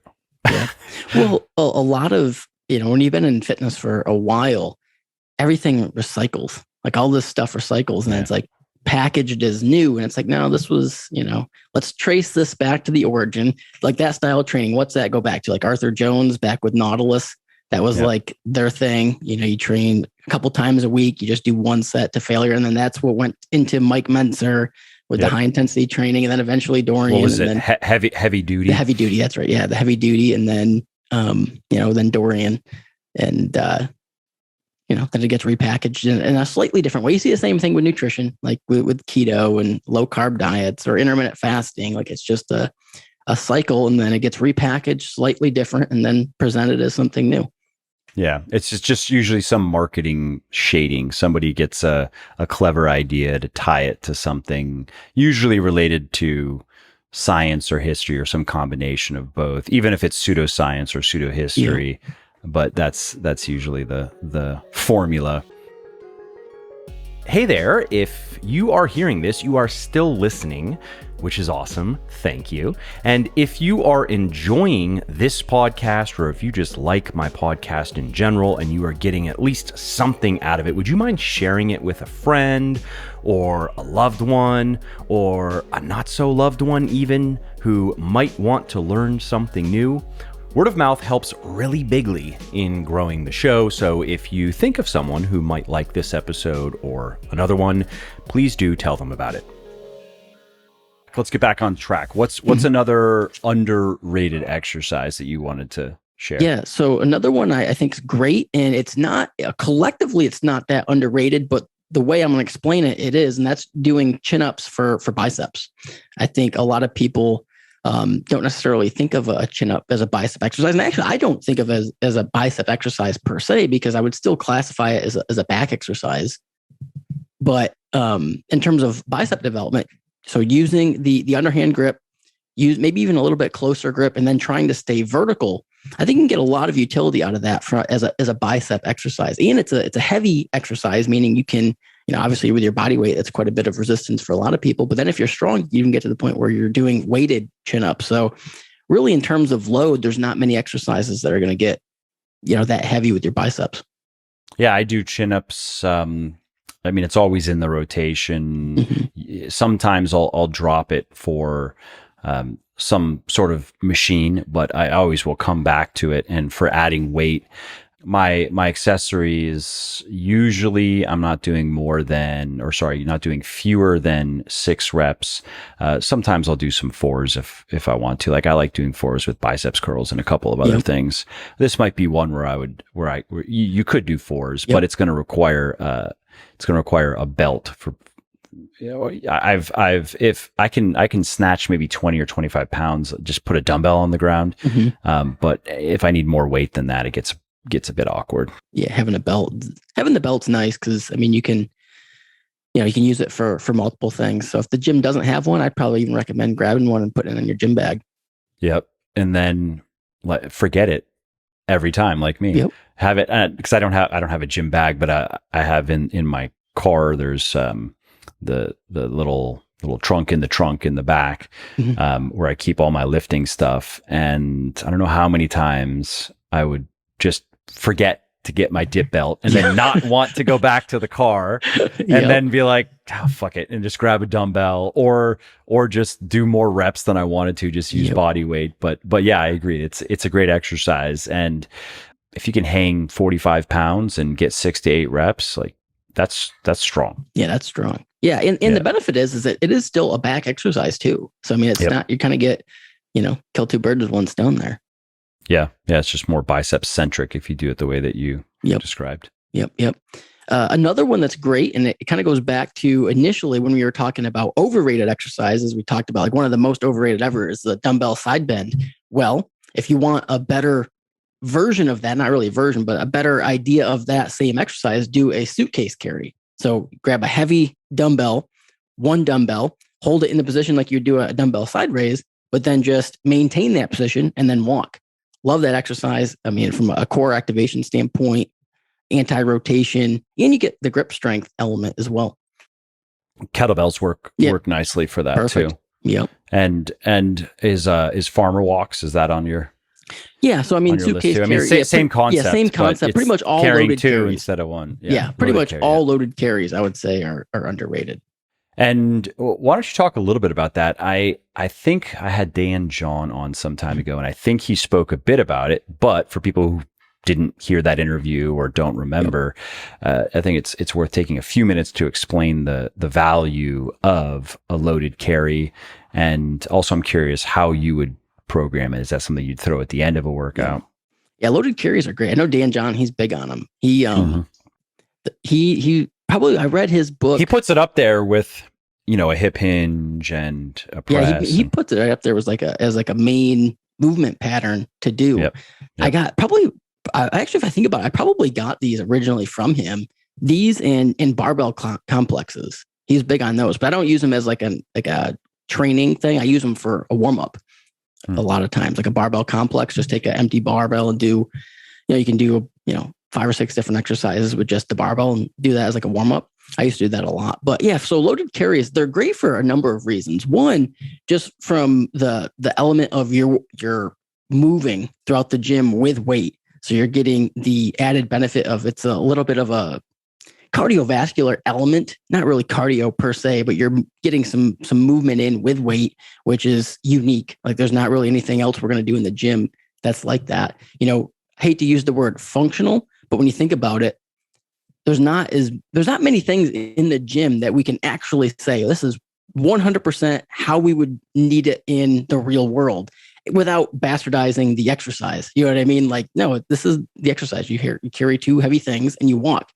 Yeah. Well, a lot of, when you've been in fitness for a while, everything recycles. Like all this stuff recycles, and it's like packaged as new. And it's like, no, this was, let's trace this back to the origin. Like that style of training, what's that go back to? Like Arthur Jones back with Nautilus. That was like their thing. You train a couple times a week, you just do 1 set to failure. And then that's what went into Mike Mentzer with the high intensity training. And then eventually Dorian. What was it? Heavy duty? The heavy duty. That's right. Yeah. The heavy duty. And then, then Dorian, and, then it gets repackaged in a slightly different way. You see the same thing with nutrition, like with keto and low carb diets or intermittent fasting. Like it's just a cycle, and then it gets repackaged slightly different and then presented as something new. Yeah. It's just usually some marketing shading. Somebody gets a clever idea to tie it to something usually related to science or history or some combination of both, even if it's pseudoscience or pseudo history. Yeah. But that's usually the formula. Hey there, if you are hearing this, you are still listening, which is awesome. Thank you. And if you are enjoying this podcast, or if you just like my podcast in general and you are getting at least something out of it, would you mind sharing it with a friend or a loved one or a not so loved one even who might want to learn something new? Word of mouth helps really bigly in growing the show, so if you think of someone who might like this episode or another one, please do tell them about it. Let's get back on track. What's another underrated exercise that you wanted to share? Yeah, so another one I think is great, and it's not collectively it's not that underrated, but the way I'm going to explain it, it is, and that's doing chin-ups for biceps. I think a lot of people don't necessarily think of a chin-up as a bicep exercise. And actually, I don't think of it as a bicep exercise per se, because I would still classify it as a back exercise. But in terms of bicep development, so using the underhand grip, use maybe even a little bit closer grip, and then trying to stay vertical, I think you can get a lot of utility out of that as a bicep exercise. And it's a heavy exercise, meaning you can, obviously with your body weight, that's quite a bit of resistance for a lot of people. But then if you're strong, you can get to the point where you're doing weighted chin-ups. So really, in terms of load, there's not many exercises that are going to get, that heavy with your biceps. Yeah, I do chin-ups. It's always in the rotation. Mm-hmm. Sometimes I'll drop it for some sort of machine, but I always will come back to it. And for adding weight, my accessories, usually I'm not doing not doing fewer than 6 reps. Sometimes I'll do some 4s if I want to. Like, I like doing 4s with biceps curls and a couple of other things. This might be one where you could do 4s, but it's going to require a belt for. If I can snatch maybe 20 or 25 pounds, just put a dumbbell on the ground. Mm-hmm. But if I need more weight than that, it gets a bit awkward. Yeah, having the belt's nice because you can use it for multiple things. So if the gym doesn't have one, I'd probably even recommend grabbing one and putting it in your gym bag. Yep, and then forget it every time, like me. Yep. Have it because I don't have a gym bag, but I have in my car. There's the little trunk in the back, mm-hmm. Where I keep all my lifting stuff. And I don't know how many times I would just forget to get my dip belt and then not want to go back to the car and then be like, oh, fuck it, and just grab a dumbbell or just do more reps than I wanted to, just use body weight. But yeah, I agree. It's a great exercise. And if you can hang 45 pounds and get 6 to 8 reps, like that's strong. Yeah, that's strong. Yeah. And the benefit is that it is still a back exercise too. So, it's not, you kind of get, kill 2 birds with 1 stone there. Yeah. Yeah. It's just more biceps centric if you do it the way that you described. Yep. Another one that's great, and it kind of goes back to initially when we were talking about overrated exercises, we talked about like one of the most overrated ever is the dumbbell side bend. Well, if you want a better version of that, not really a version, but a better idea of that same exercise, do a suitcase carry. So grab a heavy dumbbell, 1 dumbbell, hold it in the position like you do a dumbbell side raise, but then just maintain that position and then walk. Love that exercise. From a core activation standpoint, anti-rotation, and you get the grip strength element as well. Kettlebells work nicely for that. Perfect. Too. Yep. And is farmer walks, is that on your? Yeah. So suitcase carry. Same concept. Yeah, same concept. Pretty much all carrying loaded 2 carries instead of 1. Yeah, pretty much all loaded carries, I would say, are underrated. And why don't you talk a little bit about that? I think I had Dan John on some time ago, and I think he spoke a bit about it. But for people who didn't hear that interview or don't remember, I think it's worth taking a few minutes to explain the value of a loaded carry. And also, I'm curious how you would program it. Is that something you'd throw at the end of a workout? Yeah, loaded carries are great. I know Dan John, he's big on them. He probably, I read his book. He puts it up there with, a hip hinge and a press. Yeah, he puts it right up there as a main movement pattern to do. Yep. I got actually, if I think about it, I probably got these originally from him. These and barbell complexes. He's big on those, but I don't use them as like a training thing. I use them for a warm up. A lot of times, like a barbell complex, just take an empty barbell and do, you can do, 5 or 6 different exercises with just the barbell and do that as like a warm up. I used to do that a lot, but yeah. So loaded carries, they're great for a number of reasons. One, just from the element of your moving throughout the gym with weight. So you're getting the added benefit of it's a little bit of a cardiovascular element, not really cardio per se, but you're getting some movement in with weight, which is unique. Like there's not really anything else we're going to do in the gym that's like that. I hate to use the word functional, but when you think about it, there's not many things in the gym that we can actually say this is 100% how we would need it in the real world without bastardizing the exercise. You know what I mean? Like, no, this is the exercise. You carry two heavy things and you walk.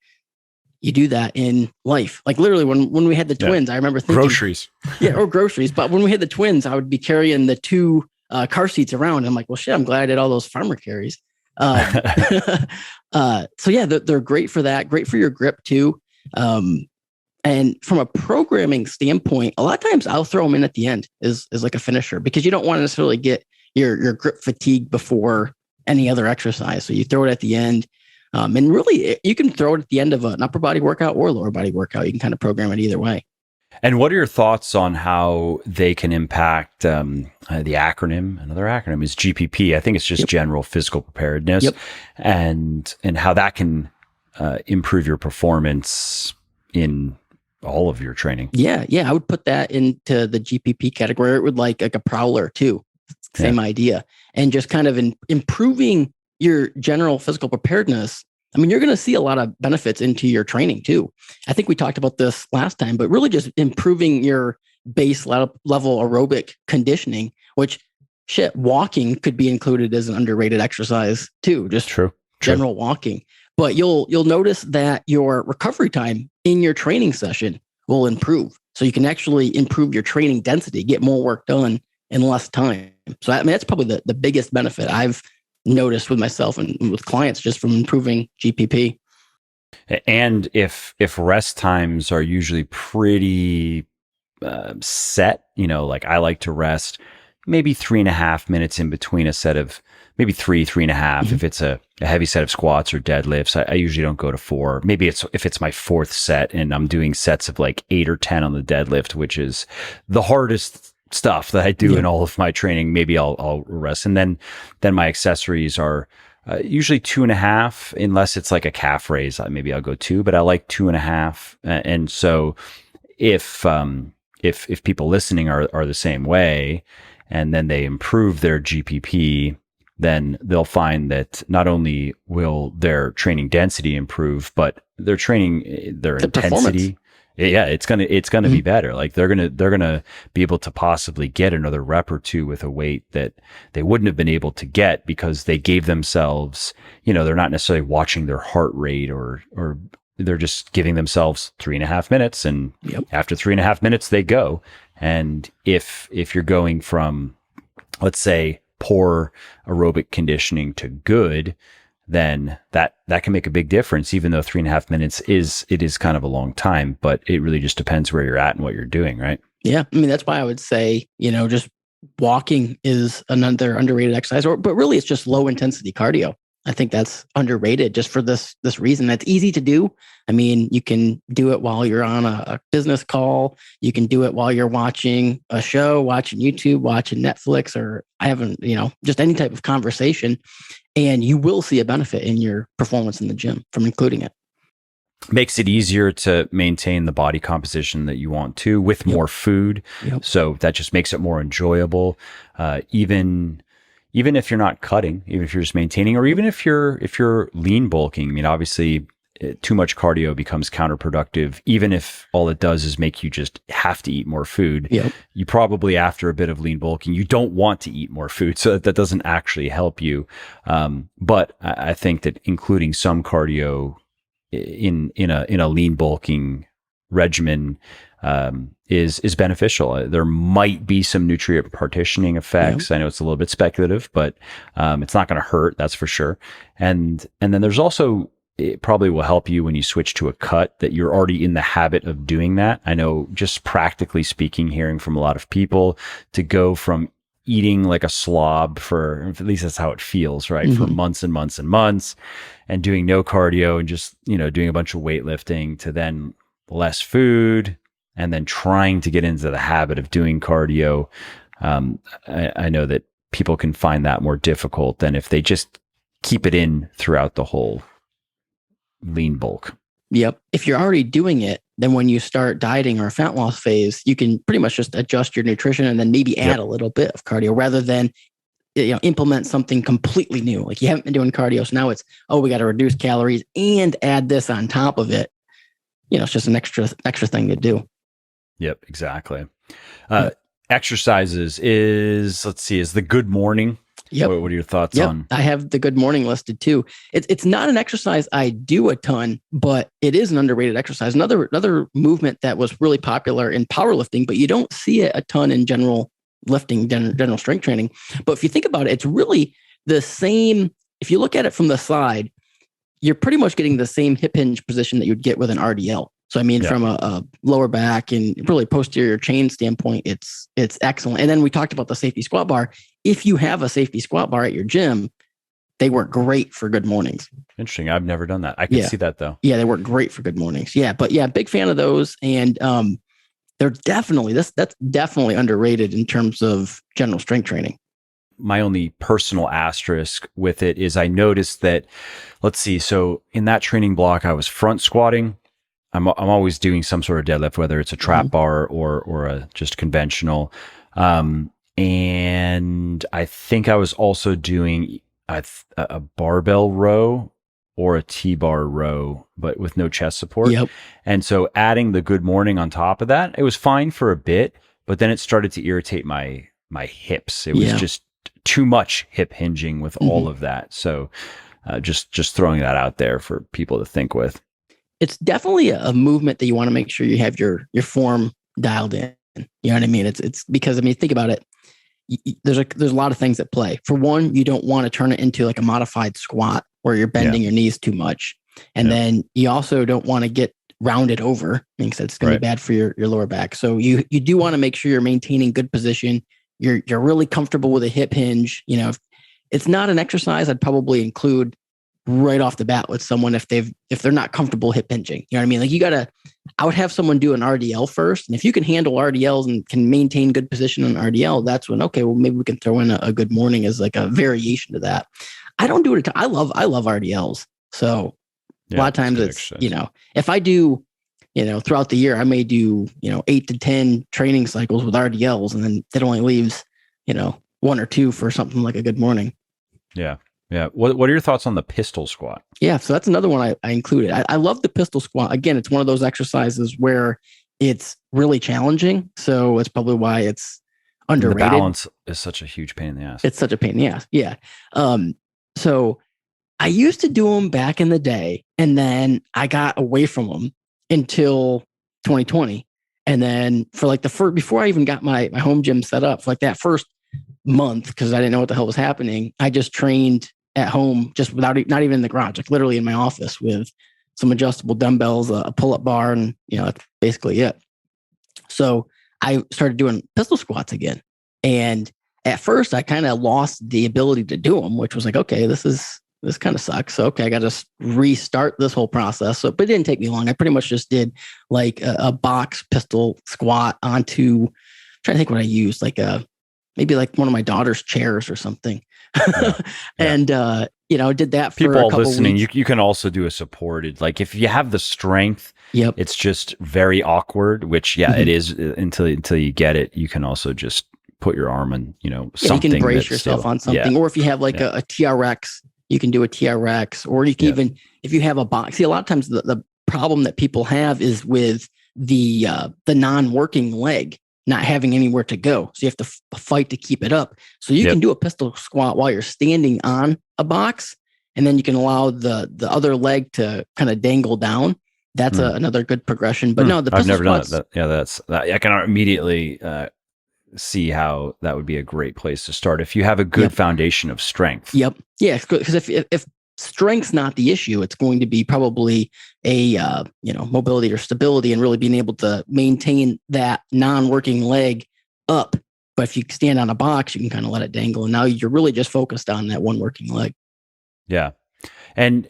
You do that in life. Like literally when we had the twins, I remember thinking groceries. Or groceries. But when we had the twins, I would be carrying the two car seats around. And I'm like, well, shit, I'm glad I did all those farmer carries. So yeah, they're great for that. Great for your grip too. And from a programming standpoint, a lot of times I'll throw them in at the end is like a finisher because you don't want to necessarily get your grip fatigue before any other exercise. So you throw it at the end. And really, you can throw it at the end of an upper body workout or a lower body workout. You can kind of program it either way. And what are your thoughts on how they can impact the acronym? Another acronym is GPP. I think it's just general physical preparedness, and how that can improve your performance in all of your training. Yeah. I would put that into the GPP category. It would like a prowler too. Same idea. And just kind of improving your general physical preparedness. I mean, you're going to see a lot of benefits into your training too. I think we talked about this last time, but really just improving your base level aerobic conditioning, which walking could be included as an underrated exercise too. Just general walking. But you'll notice that your recovery time in your training session will improve. So you can actually improve your training density, get more work done in less time. So I mean, that's probably the biggest benefit I've noticed with myself and with clients just from improving GPP. And if rest times are usually pretty set, like I like to rest maybe 3.5 minutes in between a set of maybe 3.5. Mm-hmm. If it's a heavy set of squats or deadlifts, I usually don't go to 4. Maybe if it's my 4th set and I'm doing sets of like 8 or 10 on the deadlift, which is the hardest stuff that I do in all of my training, maybe I'll rest. And then my accessories are usually 2.5, unless it's like a calf raise. Maybe I'll go 2, but I like 2.5. And so if people listening are the same way, and then they improve their GPP, then they'll find that not only will their training density improve, but their intensity. Yeah, it's gonna be better. Like they're gonna be able to possibly get another rep or 2 with a weight that they wouldn't have been able to get because they gave themselves, they're not necessarily watching their heart rate or they're just giving themselves 3.5 minutes, and after 3.5 minutes they go. And if you're going from, let's say, poor aerobic conditioning to good, then that can make a big difference, even though 3.5 minutes is kind of a long time, but it really just depends where you're at and what you're doing, right? Yeah. I mean, that's why I would say, just walking is another underrated exercise, but really it's just low intensity cardio. I think that's underrated just for this reason. That's easy to do. I mean, you can do it while you're on a business call. You can do it while you're watching a show, watching YouTube, watching Netflix, or just any type of conversation. And you will see a benefit in your performance in the gym from including it. Makes it easier to maintain the body composition that you want to with more food. So that just makes it more enjoyable. Even if you're not cutting, even if you're just maintaining, or even if you're lean bulking. I mean, obviously too much cardio becomes counterproductive. Even if all it does is make you just have to eat more food, you probably, after a bit of lean bulking, you don't want to eat more food. So that doesn't actually help you. But I think that including some cardio in a lean bulking regimen is beneficial. There might be some nutrient partitioning effects. I know it's a little bit speculative, but it's not going to hurt, that's for sure. And then there's also, it probably will help you when you switch to a cut that you're already in the habit of doing that. I know, just practically speaking, hearing from a lot of people, to go from eating like a slob for, at least that's how it feels, right? For months and months and months, and doing no cardio and just, doing a bunch of weightlifting, to then less food, and then trying to get into the habit of doing cardio. I know that people can find that more difficult than if they just keep it in throughout the whole lean bulk. Yep. If you're already doing it, then when you start dieting or a fat loss phase, you can pretty much just adjust your nutrition and then maybe add a little bit of cardio, rather than implement something completely new. Like you haven't been doing cardio. So now it's, oh, we got to reduce calories and add this on top of it. It's just an extra thing to do. Yep, exactly. Exercises is the good morning. Yep. What are your thoughts on? I have the good morning listed too. It's not an exercise I do a ton, but it is an underrated exercise. Another movement that was really popular in powerlifting, but you don't see it a ton in general lifting, general strength training. But if you think about it, it's really the same. If you look at it from the side, you're pretty much getting the same hip hinge position that you'd get with an RDL. So, I mean, from a lower back and really posterior chain standpoint, it's excellent. And then we talked about the safety squat bar. If you have a safety squat bar at your gym, they work great for good mornings. Interesting. I've never done that. I can see that though. Yeah, they work great for good mornings. Yeah, but big fan of those. And they're definitely, that's definitely underrated in terms of general strength training. My only personal asterisk with it is I noticed that, so in that training block, I was front squatting. I'm always doing some sort of deadlift, whether it's a trap bar or a just conventional. And I think I was also doing a barbell row or a T-bar row, but with no chest support. Yep. And so adding the good morning on top of that, it was fine for a bit, but then it started to irritate my hips. It was just too much hip hinging with all of that. So just throwing that out there for people to think with. It's definitely a movement that you want to make sure you have your form dialed in. You know what I mean? It's because, I mean, think about it. There's a lot of things at play. For one, you don't want to turn it into like a modified squat where you're bending your knees too much. And then you also don't want to get rounded over because it's going to be bad for your lower back. So you do want to make sure you're maintaining good position. You're really comfortable with a hip hinge. If it's not an exercise I'd probably include right off the bat with someone if they're not comfortable hip hinging. You know what I mean? Like I would have someone do an RDL first. And if you can handle RDLs and can maintain good position on RDL, that's when, okay, well, maybe we can throw in a good morning as like a variation to that. I don't do it. I love RDLs. So a lot of times it's, if I do, throughout the year, I may do, 8 to 10 training cycles with RDLs, and then it only leaves, 1 or 2 for something like a good morning. Yeah. Yeah. What are your thoughts on the pistol squat? Yeah. So that's another one I included. I love the pistol squat. Again, it's one of those exercises where it's really challenging. So it's probably why it's underrated. The balance is such a huge pain in the ass. It's such a pain in the ass. Yeah. So I used to do them back in the day, and then I got away from them until 2020. And then for like before I even got my home gym set up, for like that first month, because I didn't know what the hell was happening, I just trained at home, just not even in the garage, like literally in my office with some adjustable dumbbells, a pull-up bar, and that's basically it. So I started doing pistol squats again. And at first I kind of lost the ability to do them, which was like, okay, this kind of sucks. So, okay, I got to restart this whole process. So, but it didn't take me long. I pretty much just did like a box pistol squat onto, I'm trying to think what I used, maybe like one of my daughter's chairs or something. And, did that for people a couple listening. weeks. You can also do a supported, like if you have the strength, it's just very awkward, which it is until you get it. You can also just put your arm in, something. You can brace yourself on something. Or if you have like a TRX, you can do a TRX, or you can even, if you have a box. See, a lot of times the problem that people have is with the non-working leg not having anywhere to go. So you have to fight to keep it up. So you can do a pistol squat while you're standing on a box, and then you can allow the other leg to kind of dangle down. That's another good progression. But no, the pistol I've never squats, done that. I can immediately see how that would be a great place to start if you have a good foundation of strength. Yep. Yeah, because if strength's not the issue, it's going to be probably a mobility or stability, and really being able to maintain that non-working leg up. But if you stand on a box, you can kind of let it dangle, and now you're really just focused on that one working leg. Yeah. And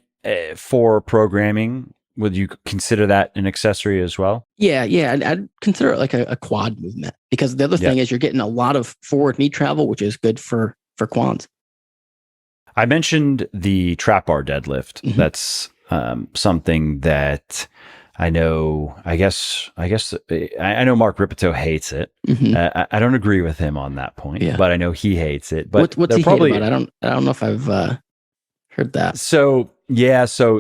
for programming, would you consider that an accessory as well? Yeah. I'd consider it like a quad movement, because the other thing is you're getting a lot of forward knee travel, which is good for quads. I mentioned the trap bar deadlift. That's something that I know. I guess. I know Mark Ripito hates it. Mm-hmm. I don't agree with him on that point, Yeah. but I know he hates it. But What's they're he hate probably about it? I don't know if I've heard that. so. Yeah. So.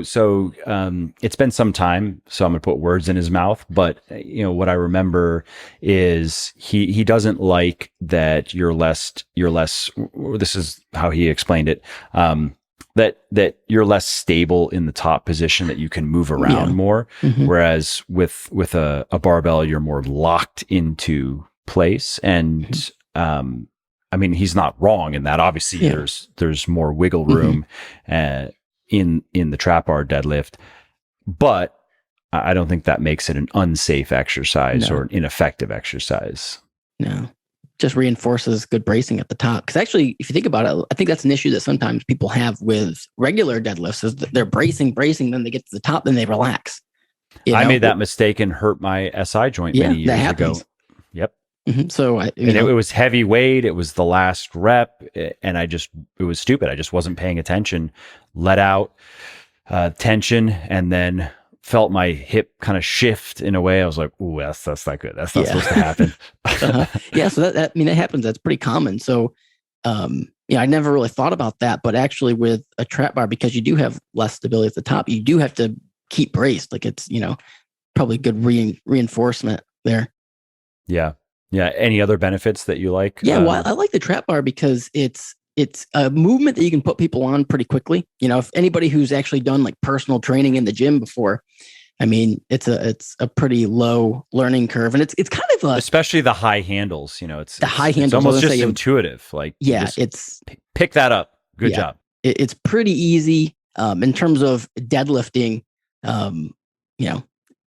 It's been some time, so I'm gonna put words in his mouth. But what I remember is he doesn't like that you're less. This is how he explained it. That you're less stable in the top position, that you can move around more. Mm-hmm. Whereas with a barbell, you're more locked into place. And I mean, he's not wrong in that. Obviously, there's more wiggle room in the trap bar deadlift, but I don't think that makes it an unsafe exercise or an ineffective exercise. No. Just reinforces good bracing at the top. Because actually, if you think about it, I think that's an issue that sometimes people have with regular deadlifts is that they're bracing, then they get to the top, then they relax. I made that mistake and hurt my SI joint many years ago. Yep. Mm-hmm. So it was heavy weight. It was the last rep, and it was stupid. I just wasn't paying attention. Let out tension, and then felt my hip kind of shift in a way. I was like, "Ooh, that's not good. That's not supposed to happen." Yeah, so that happens. That's pretty common. So, I never really thought about that, but actually, with a trap bar, because you do have less stability at the top, you do have to keep braced. Like it's probably good reinforcement there. Yeah. Any other benefits that you like? Yeah, well, I like the trap bar because it's a movement that you can put people on pretty quickly. If anybody who's actually done like personal training in the gym before, I mean, it's a pretty low learning curve, and it's kind of especially the high handles. It's the high handles. It's almost just intuitive. Like it's pick that up. Good job. It's pretty easy in terms of deadlifting.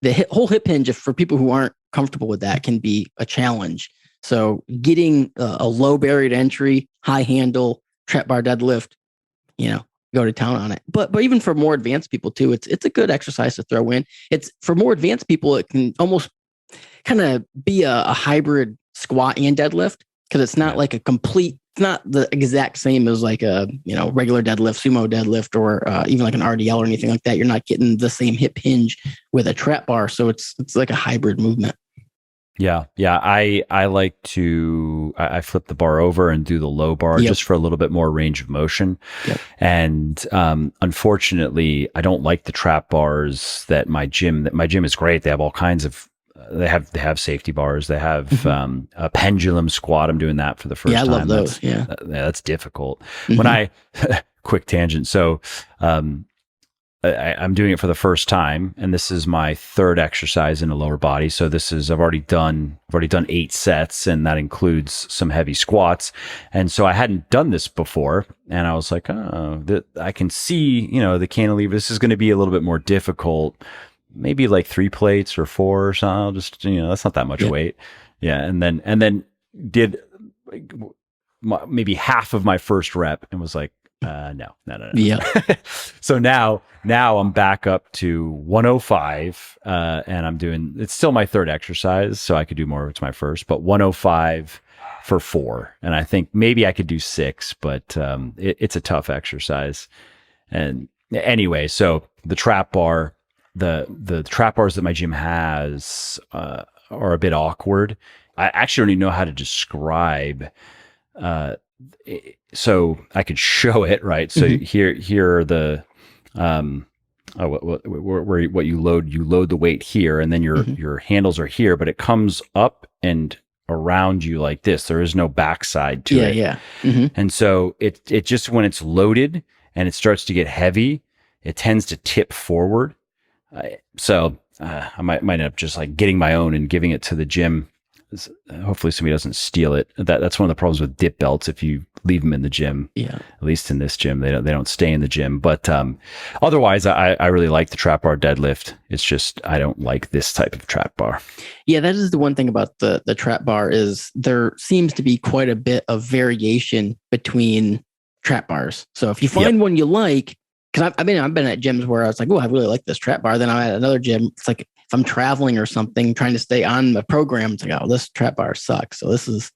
The whole hip hinge, for people who aren't comfortable with that, can be a challenge. So getting a low barrier to entry, high handle trap bar deadlift, go to town on it. But even for more advanced people too, it's a good exercise to throw in. It's for more advanced people, it can almost kind of be a hybrid squat and deadlift, because it's not like it's not the exact same as like a regular deadlift, sumo deadlift, or even like an RDL or anything like that. You're not getting the same hip hinge with a trap bar, so it's like a hybrid movement. Yeah. I like to I flip the bar over and do the low bar just for a little bit more range of motion. Yep. And unfortunately, I don't like the trap bars that my gym is great. They have all kinds of they have safety bars. They have a pendulum squat. I'm doing that for the first time. Yeah, I love those. That's difficult. When I quick tangent. So I'm doing it for the first time, and this is my third exercise in the lower body. So I've already done 8 sets, and that includes some heavy squats. And so I hadn't done this before, and I was like, I can see, the cantilever. This is going to be a little bit more difficult. Maybe like 3 plates or 4 or something. I'll just, that's not that much weight. Yeah. And then did maybe half of my first rep and was like, no. Yeah. So now I'm back up to 105, and I'm doing, it's still my third exercise, so I could do more. It's my first, but 105 for 4. And I think maybe I could do 6, but it's a tough exercise. And anyway, so the trap bar, the trap bars that my gym has are a bit awkward. I actually don't even know how to describe so I could show it, right? So here are the what you load the weight here, and then your handles are here, but it comes up and around you like this. There is no backside to it. Yeah. And so it just, when it's loaded and it starts to get heavy, it tends to tip forward. So I might end up just like getting my own and giving it to the gym. Hopefully somebody doesn't steal it. That's one of the problems with dip belts. If you leave them in the gym, at least in this gym, they don't stay in the gym. But otherwise, I really like the trap bar deadlift. It's just I don't like this type of trap bar. Yeah, that is the one thing about the trap bar, is there seems to be quite a bit of variation between trap bars. So if you find one you like, because I've been at gyms where I was like, oh, I really like this trap bar. Then I'm at another gym. It's like, if I'm traveling or something, trying to stay on the program, it's like, oh, this trap bar sucks. So this is,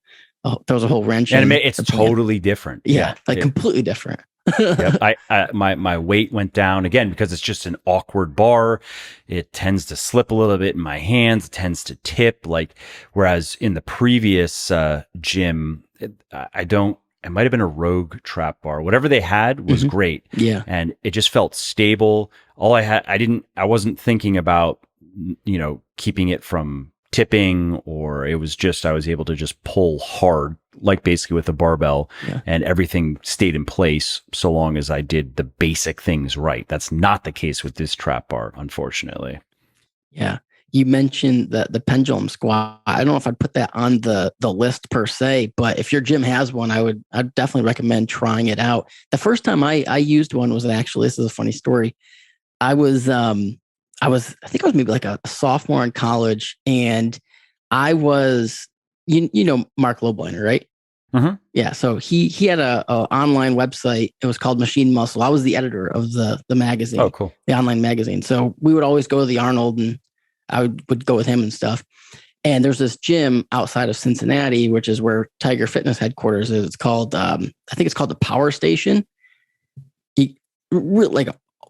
throws a whole wrench in. And it's totally different. Yeah, completely different. Yep. My weight went down again because it's just an awkward bar. It tends to slip a little bit in my hands. It tends to tip, like, whereas in the previous gym, I don't, it might have been a Rogue trap bar. Whatever they had was great. Yeah. And it just felt stable. All I had, I wasn't thinking about, keeping it from tipping, or it was just, I was able to just pull hard, like basically with a barbell, and everything stayed in place so long as I did the basic things right. That's not the case with this trap bar, unfortunately. Yeah. You mentioned the pendulum squat. I don't know if I'd put that on the list per se, but if your gym has one, I'd definitely recommend trying it out. The first time I used one was actually, this is a funny story. I think I was maybe like a sophomore in college, and I was, Mark Lobliner, right? Mm-hmm. Yeah. So he had a online website. It was called Machine Muscle. I was the editor of the magazine. Oh, cool. The online magazine. So we would always go to the Arnold, and I would go with him and stuff. And there's this gym outside of Cincinnati, which is where Tiger Fitness headquarters is. It's called, I think it's called the Power Station. Like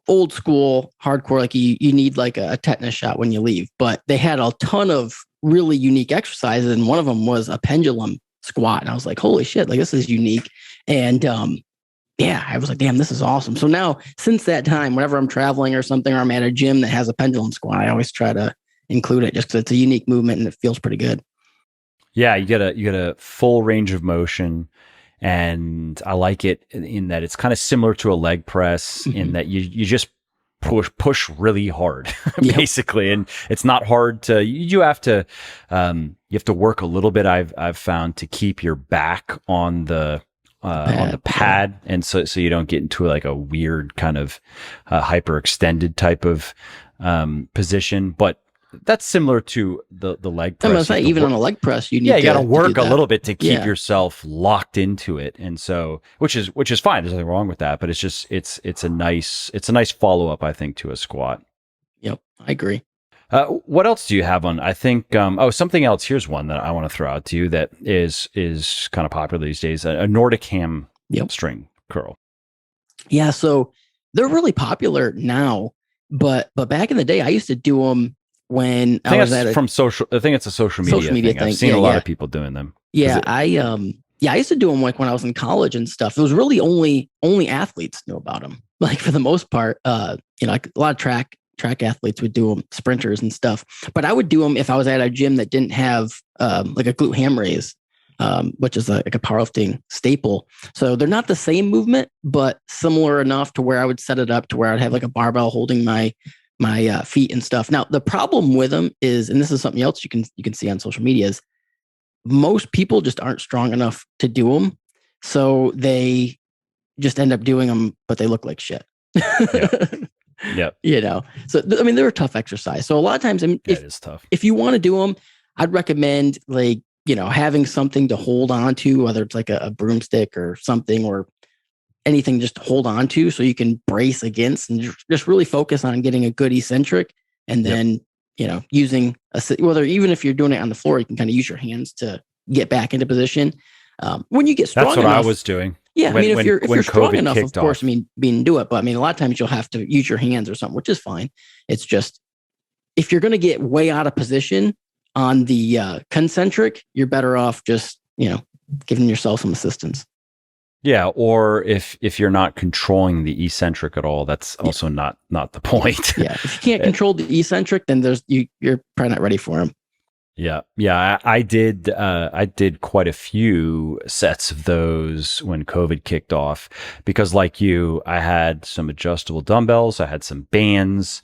old school, hardcore, like you need like a tetanus shot when you leave. But they had a ton of really unique exercises, and one of them was a pendulum squat. And I was like, holy shit, like this is unique. And I was like, damn, this is awesome. So now, since that time, whenever I'm traveling or something, or I'm at a gym that has a pendulum squat, I always try to include it just because it's a unique movement and it feels pretty good. Yeah, you get a full range of motion. And I like it in that it's kind of similar to a leg press, in that you just push really hard, basically. And it's not hard to, you have to work a little bit. I've found, to keep your back on the pad. And so you don't get into like a weird kind of hyperextended type of position. But that's similar to the leg press. I mean, it's not even on a leg press. You got to work a little bit to keep yourself locked into it, and so which is fine. There's nothing wrong with that, but it's just it's a nice follow up, I think, to a squat. Yep, I agree. What else do you have on? I think something else. Here's one that I want to throw out to you that is kind of popular these days: a Nordic hamstring curl. Yeah, so they're really popular now, but back in the day, I used to do them. When I was at I think it's a social media thing. I've seen a lot of people doing them. Yeah, I used to do them like when I was in college and stuff. It was really only athletes knew about them. Like for the most part, like a lot of track athletes would do them, sprinters and stuff. But I would do them if I was at a gym that didn't have like a glute ham raise, which is like a powerlifting staple. So they're not the same movement, but similar enough to where I would set it up to where I'd have like a barbell holding my feet and stuff. Now, the problem with them is, and this is something else you can see on social media, is most people just aren't strong enough to do them. So they just end up doing them, but they look like shit. Yep. So, I mean, they're a tough exercise. So a lot of times, it is tough. If you want to do them, I'd recommend having something to hold on to, whether it's like a broomstick or something, or anything just to hold on to so you can brace against, and just really focus on getting a good eccentric. And then, using even if you're doing it on the floor, you can kind of use your hands to get back into position. When you get strong enough. That's what I was doing. Yeah. If you're strong enough, of course, do it. But a lot of times you'll have to use your hands or something, which is fine. It's just, if you're going to get way out of position on the concentric, you're better off just, giving yourself some assistance. Yeah, or if you're not controlling the eccentric at all, that's also not the point. Yeah, if you can't control the eccentric, then you're probably not ready for him. Yeah. I did quite a few sets of those when COVID kicked off, because like you, I had some adjustable dumbbells, I had some bands,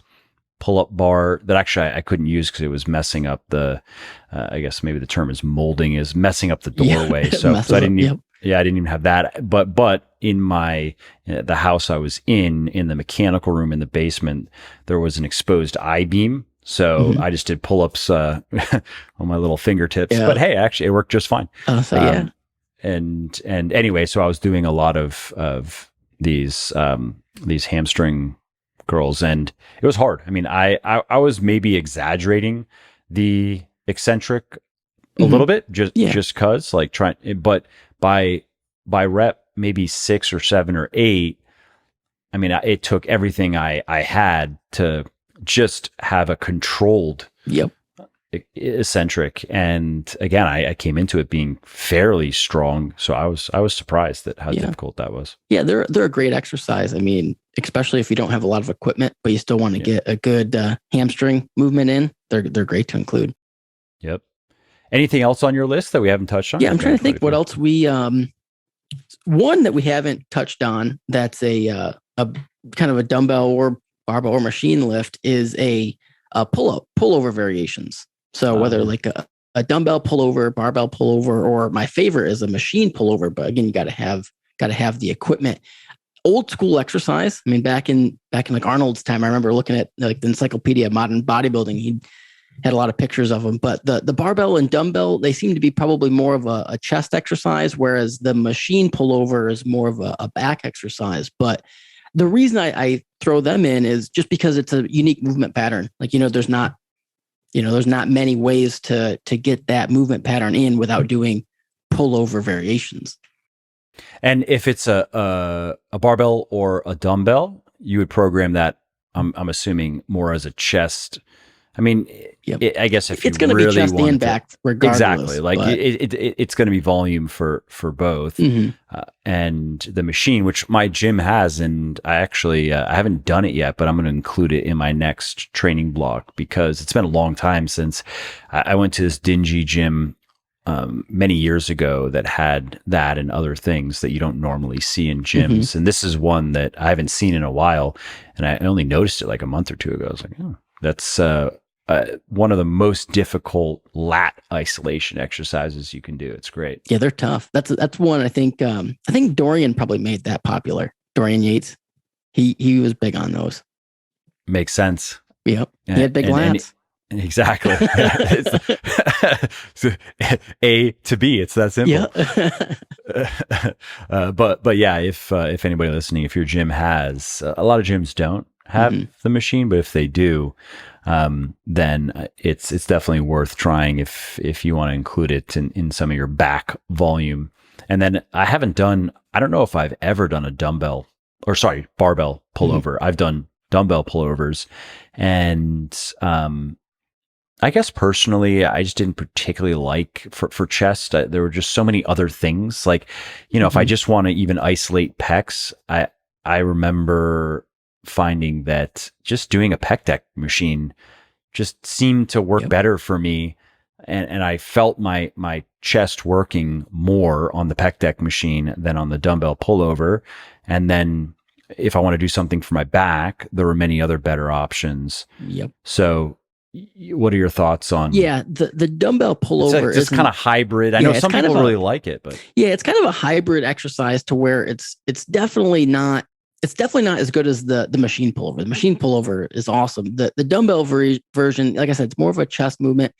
pull-up bar that actually I couldn't use because it was messing up the. I guess maybe the term is molding, is messing up the doorway. So I didn't. I didn't even have that. But in the house I was in the mechanical room in the basement, there was an exposed I-beam. So I just did pull-ups on my little fingertips. Yeah. But hey, actually, it worked just fine. And anyway, so I was doing a lot of these hamstring curls, and it was hard. I mean, I was maybe exaggerating the eccentric a little bit, just cause, like, trying, but by rep, maybe 6 or 7 or 8, I mean, it took everything I had to just have a controlled eccentric. And again, I came into it being fairly strong. So I was surprised at how difficult that was. Yeah, they're a great exercise. I mean, especially if you don't have a lot of equipment, but you still want to get a good hamstring movement in. They're great to include. Yep. Anything else on your list that we haven't touched on? Yeah, I'm trying to think what else we one that we haven't touched on that's a kind of a dumbbell or barbell or machine lift is a pullover variations. So whether like a dumbbell pullover, barbell pullover, or my favorite is a machine pullover, but again, you got to have the equipment. Old school exercise. I mean, back in like Arnold's time, I remember looking at like the Encyclopedia of Modern Bodybuilding. He had a lot of pictures of them, but the barbell and dumbbell, they seem to be probably more of a chest exercise, whereas the machine pullover is more of a back exercise. But the reason I throw them in is just because it's a unique movement pattern. Like, there's not many ways to get that movement pattern in without doing pullover variations. And if it's a barbell or a dumbbell, you would program that, I'm assuming, more as a chest. I mean, I guess if it's going to be chest and back, regardless. Exactly, like it's going to be volume for both. And the machine, which my gym has, and I actually I haven't done it yet, but I'm going to include it in my next training block because it's been a long time since I went to this dingy gym many years ago that had that and other things that you don't normally see in gyms. And this is one that I haven't seen in a while, and I only noticed it like a month or two ago. I was like, oh, that's one of the most difficult lat isolation exercises you can do. It's great. Yeah, they're tough. That's one I think Dorian probably made that popular. Dorian Yates, he was big on those. Makes sense. Yep, he had big lats. Exactly. A to B. It's that simple. Yeah. But yeah, if anybody listening, if your gym has, a lot of gyms don't have the machine, but if they do, then it's definitely worth trying if you want to include it in some of your back volume. And then I don't know if I've ever done a barbell pullover. I've done dumbbell pullovers, and I guess personally, I just didn't particularly like for chest. There were just so many other things. Like, if I just want to even isolate pecs, I remember finding that just doing a pec deck machine just seemed to work better for me. And I felt my chest working more on the pec deck machine than on the dumbbell pullover. And then if I want to do something for my back, there were many other better options. Yep. So what are your thoughts on? Yeah, the dumbbell pullover is kind of hybrid. I know some people really like it, but it's kind of a hybrid exercise to where it's definitely not as good as the machine pullover. The machine pullover is awesome. The dumbbell version, like I said, it's more of a chest movement.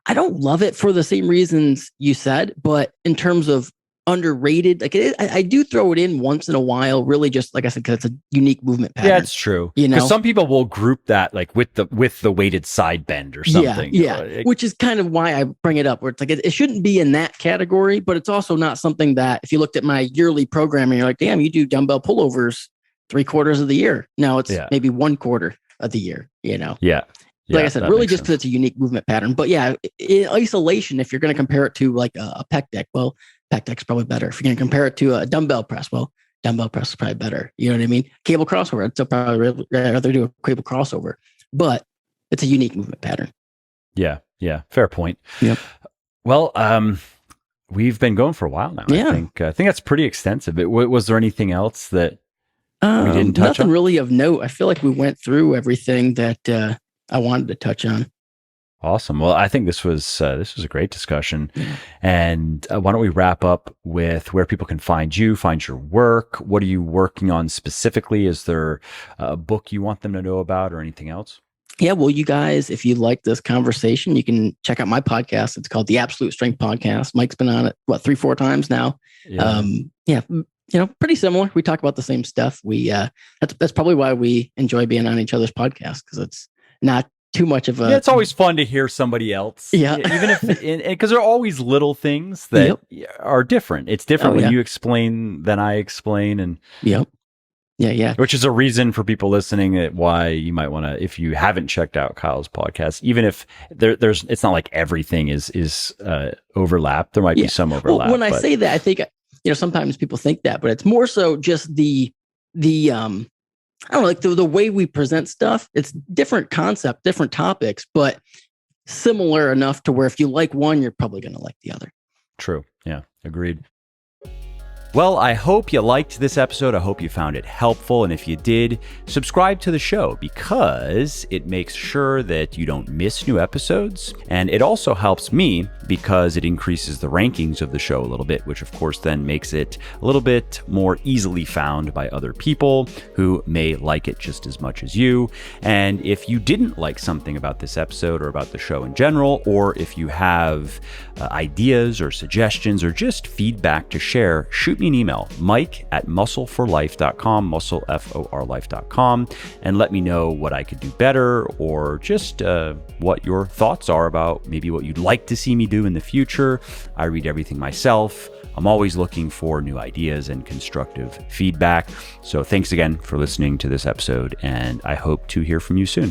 I don't love it for the same reasons you said, but in terms of underrated, like I do throw it in once in a while, really just like I said, because it's a unique movement pattern. Yeah, it's true. Because some people will group that like with the weighted side bend or something. Yeah. Which is kind of why I bring it up, where it's like it shouldn't be in that category, but it's also not something that if you looked at my yearly program and you're like, damn, you do dumbbell pullovers 3/4 of the year. No, it's maybe 1/4 of the year, Yeah. Like I said, really just because it's a unique movement pattern. But yeah, in isolation, if you're going to compare it to like a pec deck, well, pec deck's probably better. If you're going to compare it to a dumbbell press, well, dumbbell press is probably better. You know what I mean? Cable crossover, I'd still probably rather do a cable crossover, but it's a unique movement pattern. Yeah. Fair point. Yep. Well, we've been going for a while now. Yeah. I think that's pretty extensive. Was there anything else that we didn't touch nothing on? really of note. I feel like we went through everything that I wanted to touch on. Awesome. Well, I think this was a great discussion. Yeah. And why don't we wrap up with where people can find you, find your work? What are you working on specifically? Is there a book you want them to know about or anything else? Yeah, well, you guys, if you like this conversation, you can check out my podcast. It's called The Absolute Strength Podcast. Mike's been on it, 3-4 times now. Yeah. Pretty similar. We talk about the same stuff. We that's probably why we enjoy being on each other's podcasts, because it's not too much of a. Yeah, it's always fun to hear somebody else. Yeah. Even if, because there are always little things that are different. It's different when you explain than I explain. And Yep. Yeah. Which is a reason for people listening that why you might want to, if you haven't checked out Kyle's podcast, even if there's, it's not like everything is overlap. There might be some overlap. Well, when I say that, I think, sometimes people think that, but it's more so just the I don't know, like the way we present stuff. It's different concept, different topics, but similar enough to where if you like one, you're probably going to like the other. True. Yeah. Agreed. Well, I hope you liked this episode. I hope you found it helpful. And if you did, subscribe to the show because it makes sure that you don't miss new episodes. And it also helps me because it increases the rankings of the show a little bit, which of course then makes it a little bit more easily found by other people who may like it just as much as you. And if you didn't like something about this episode or about the show in general, or if you have ideas or suggestions or just feedback to share, shoot me an email, mike@muscleforlife.com, muscleforlife.com, and let me know what I could do better or just what your thoughts are about maybe what you'd like to see me do in the future. I read everything myself. I'm always looking for new ideas and constructive feedback. So thanks again for listening to this episode, and I hope to hear from you soon.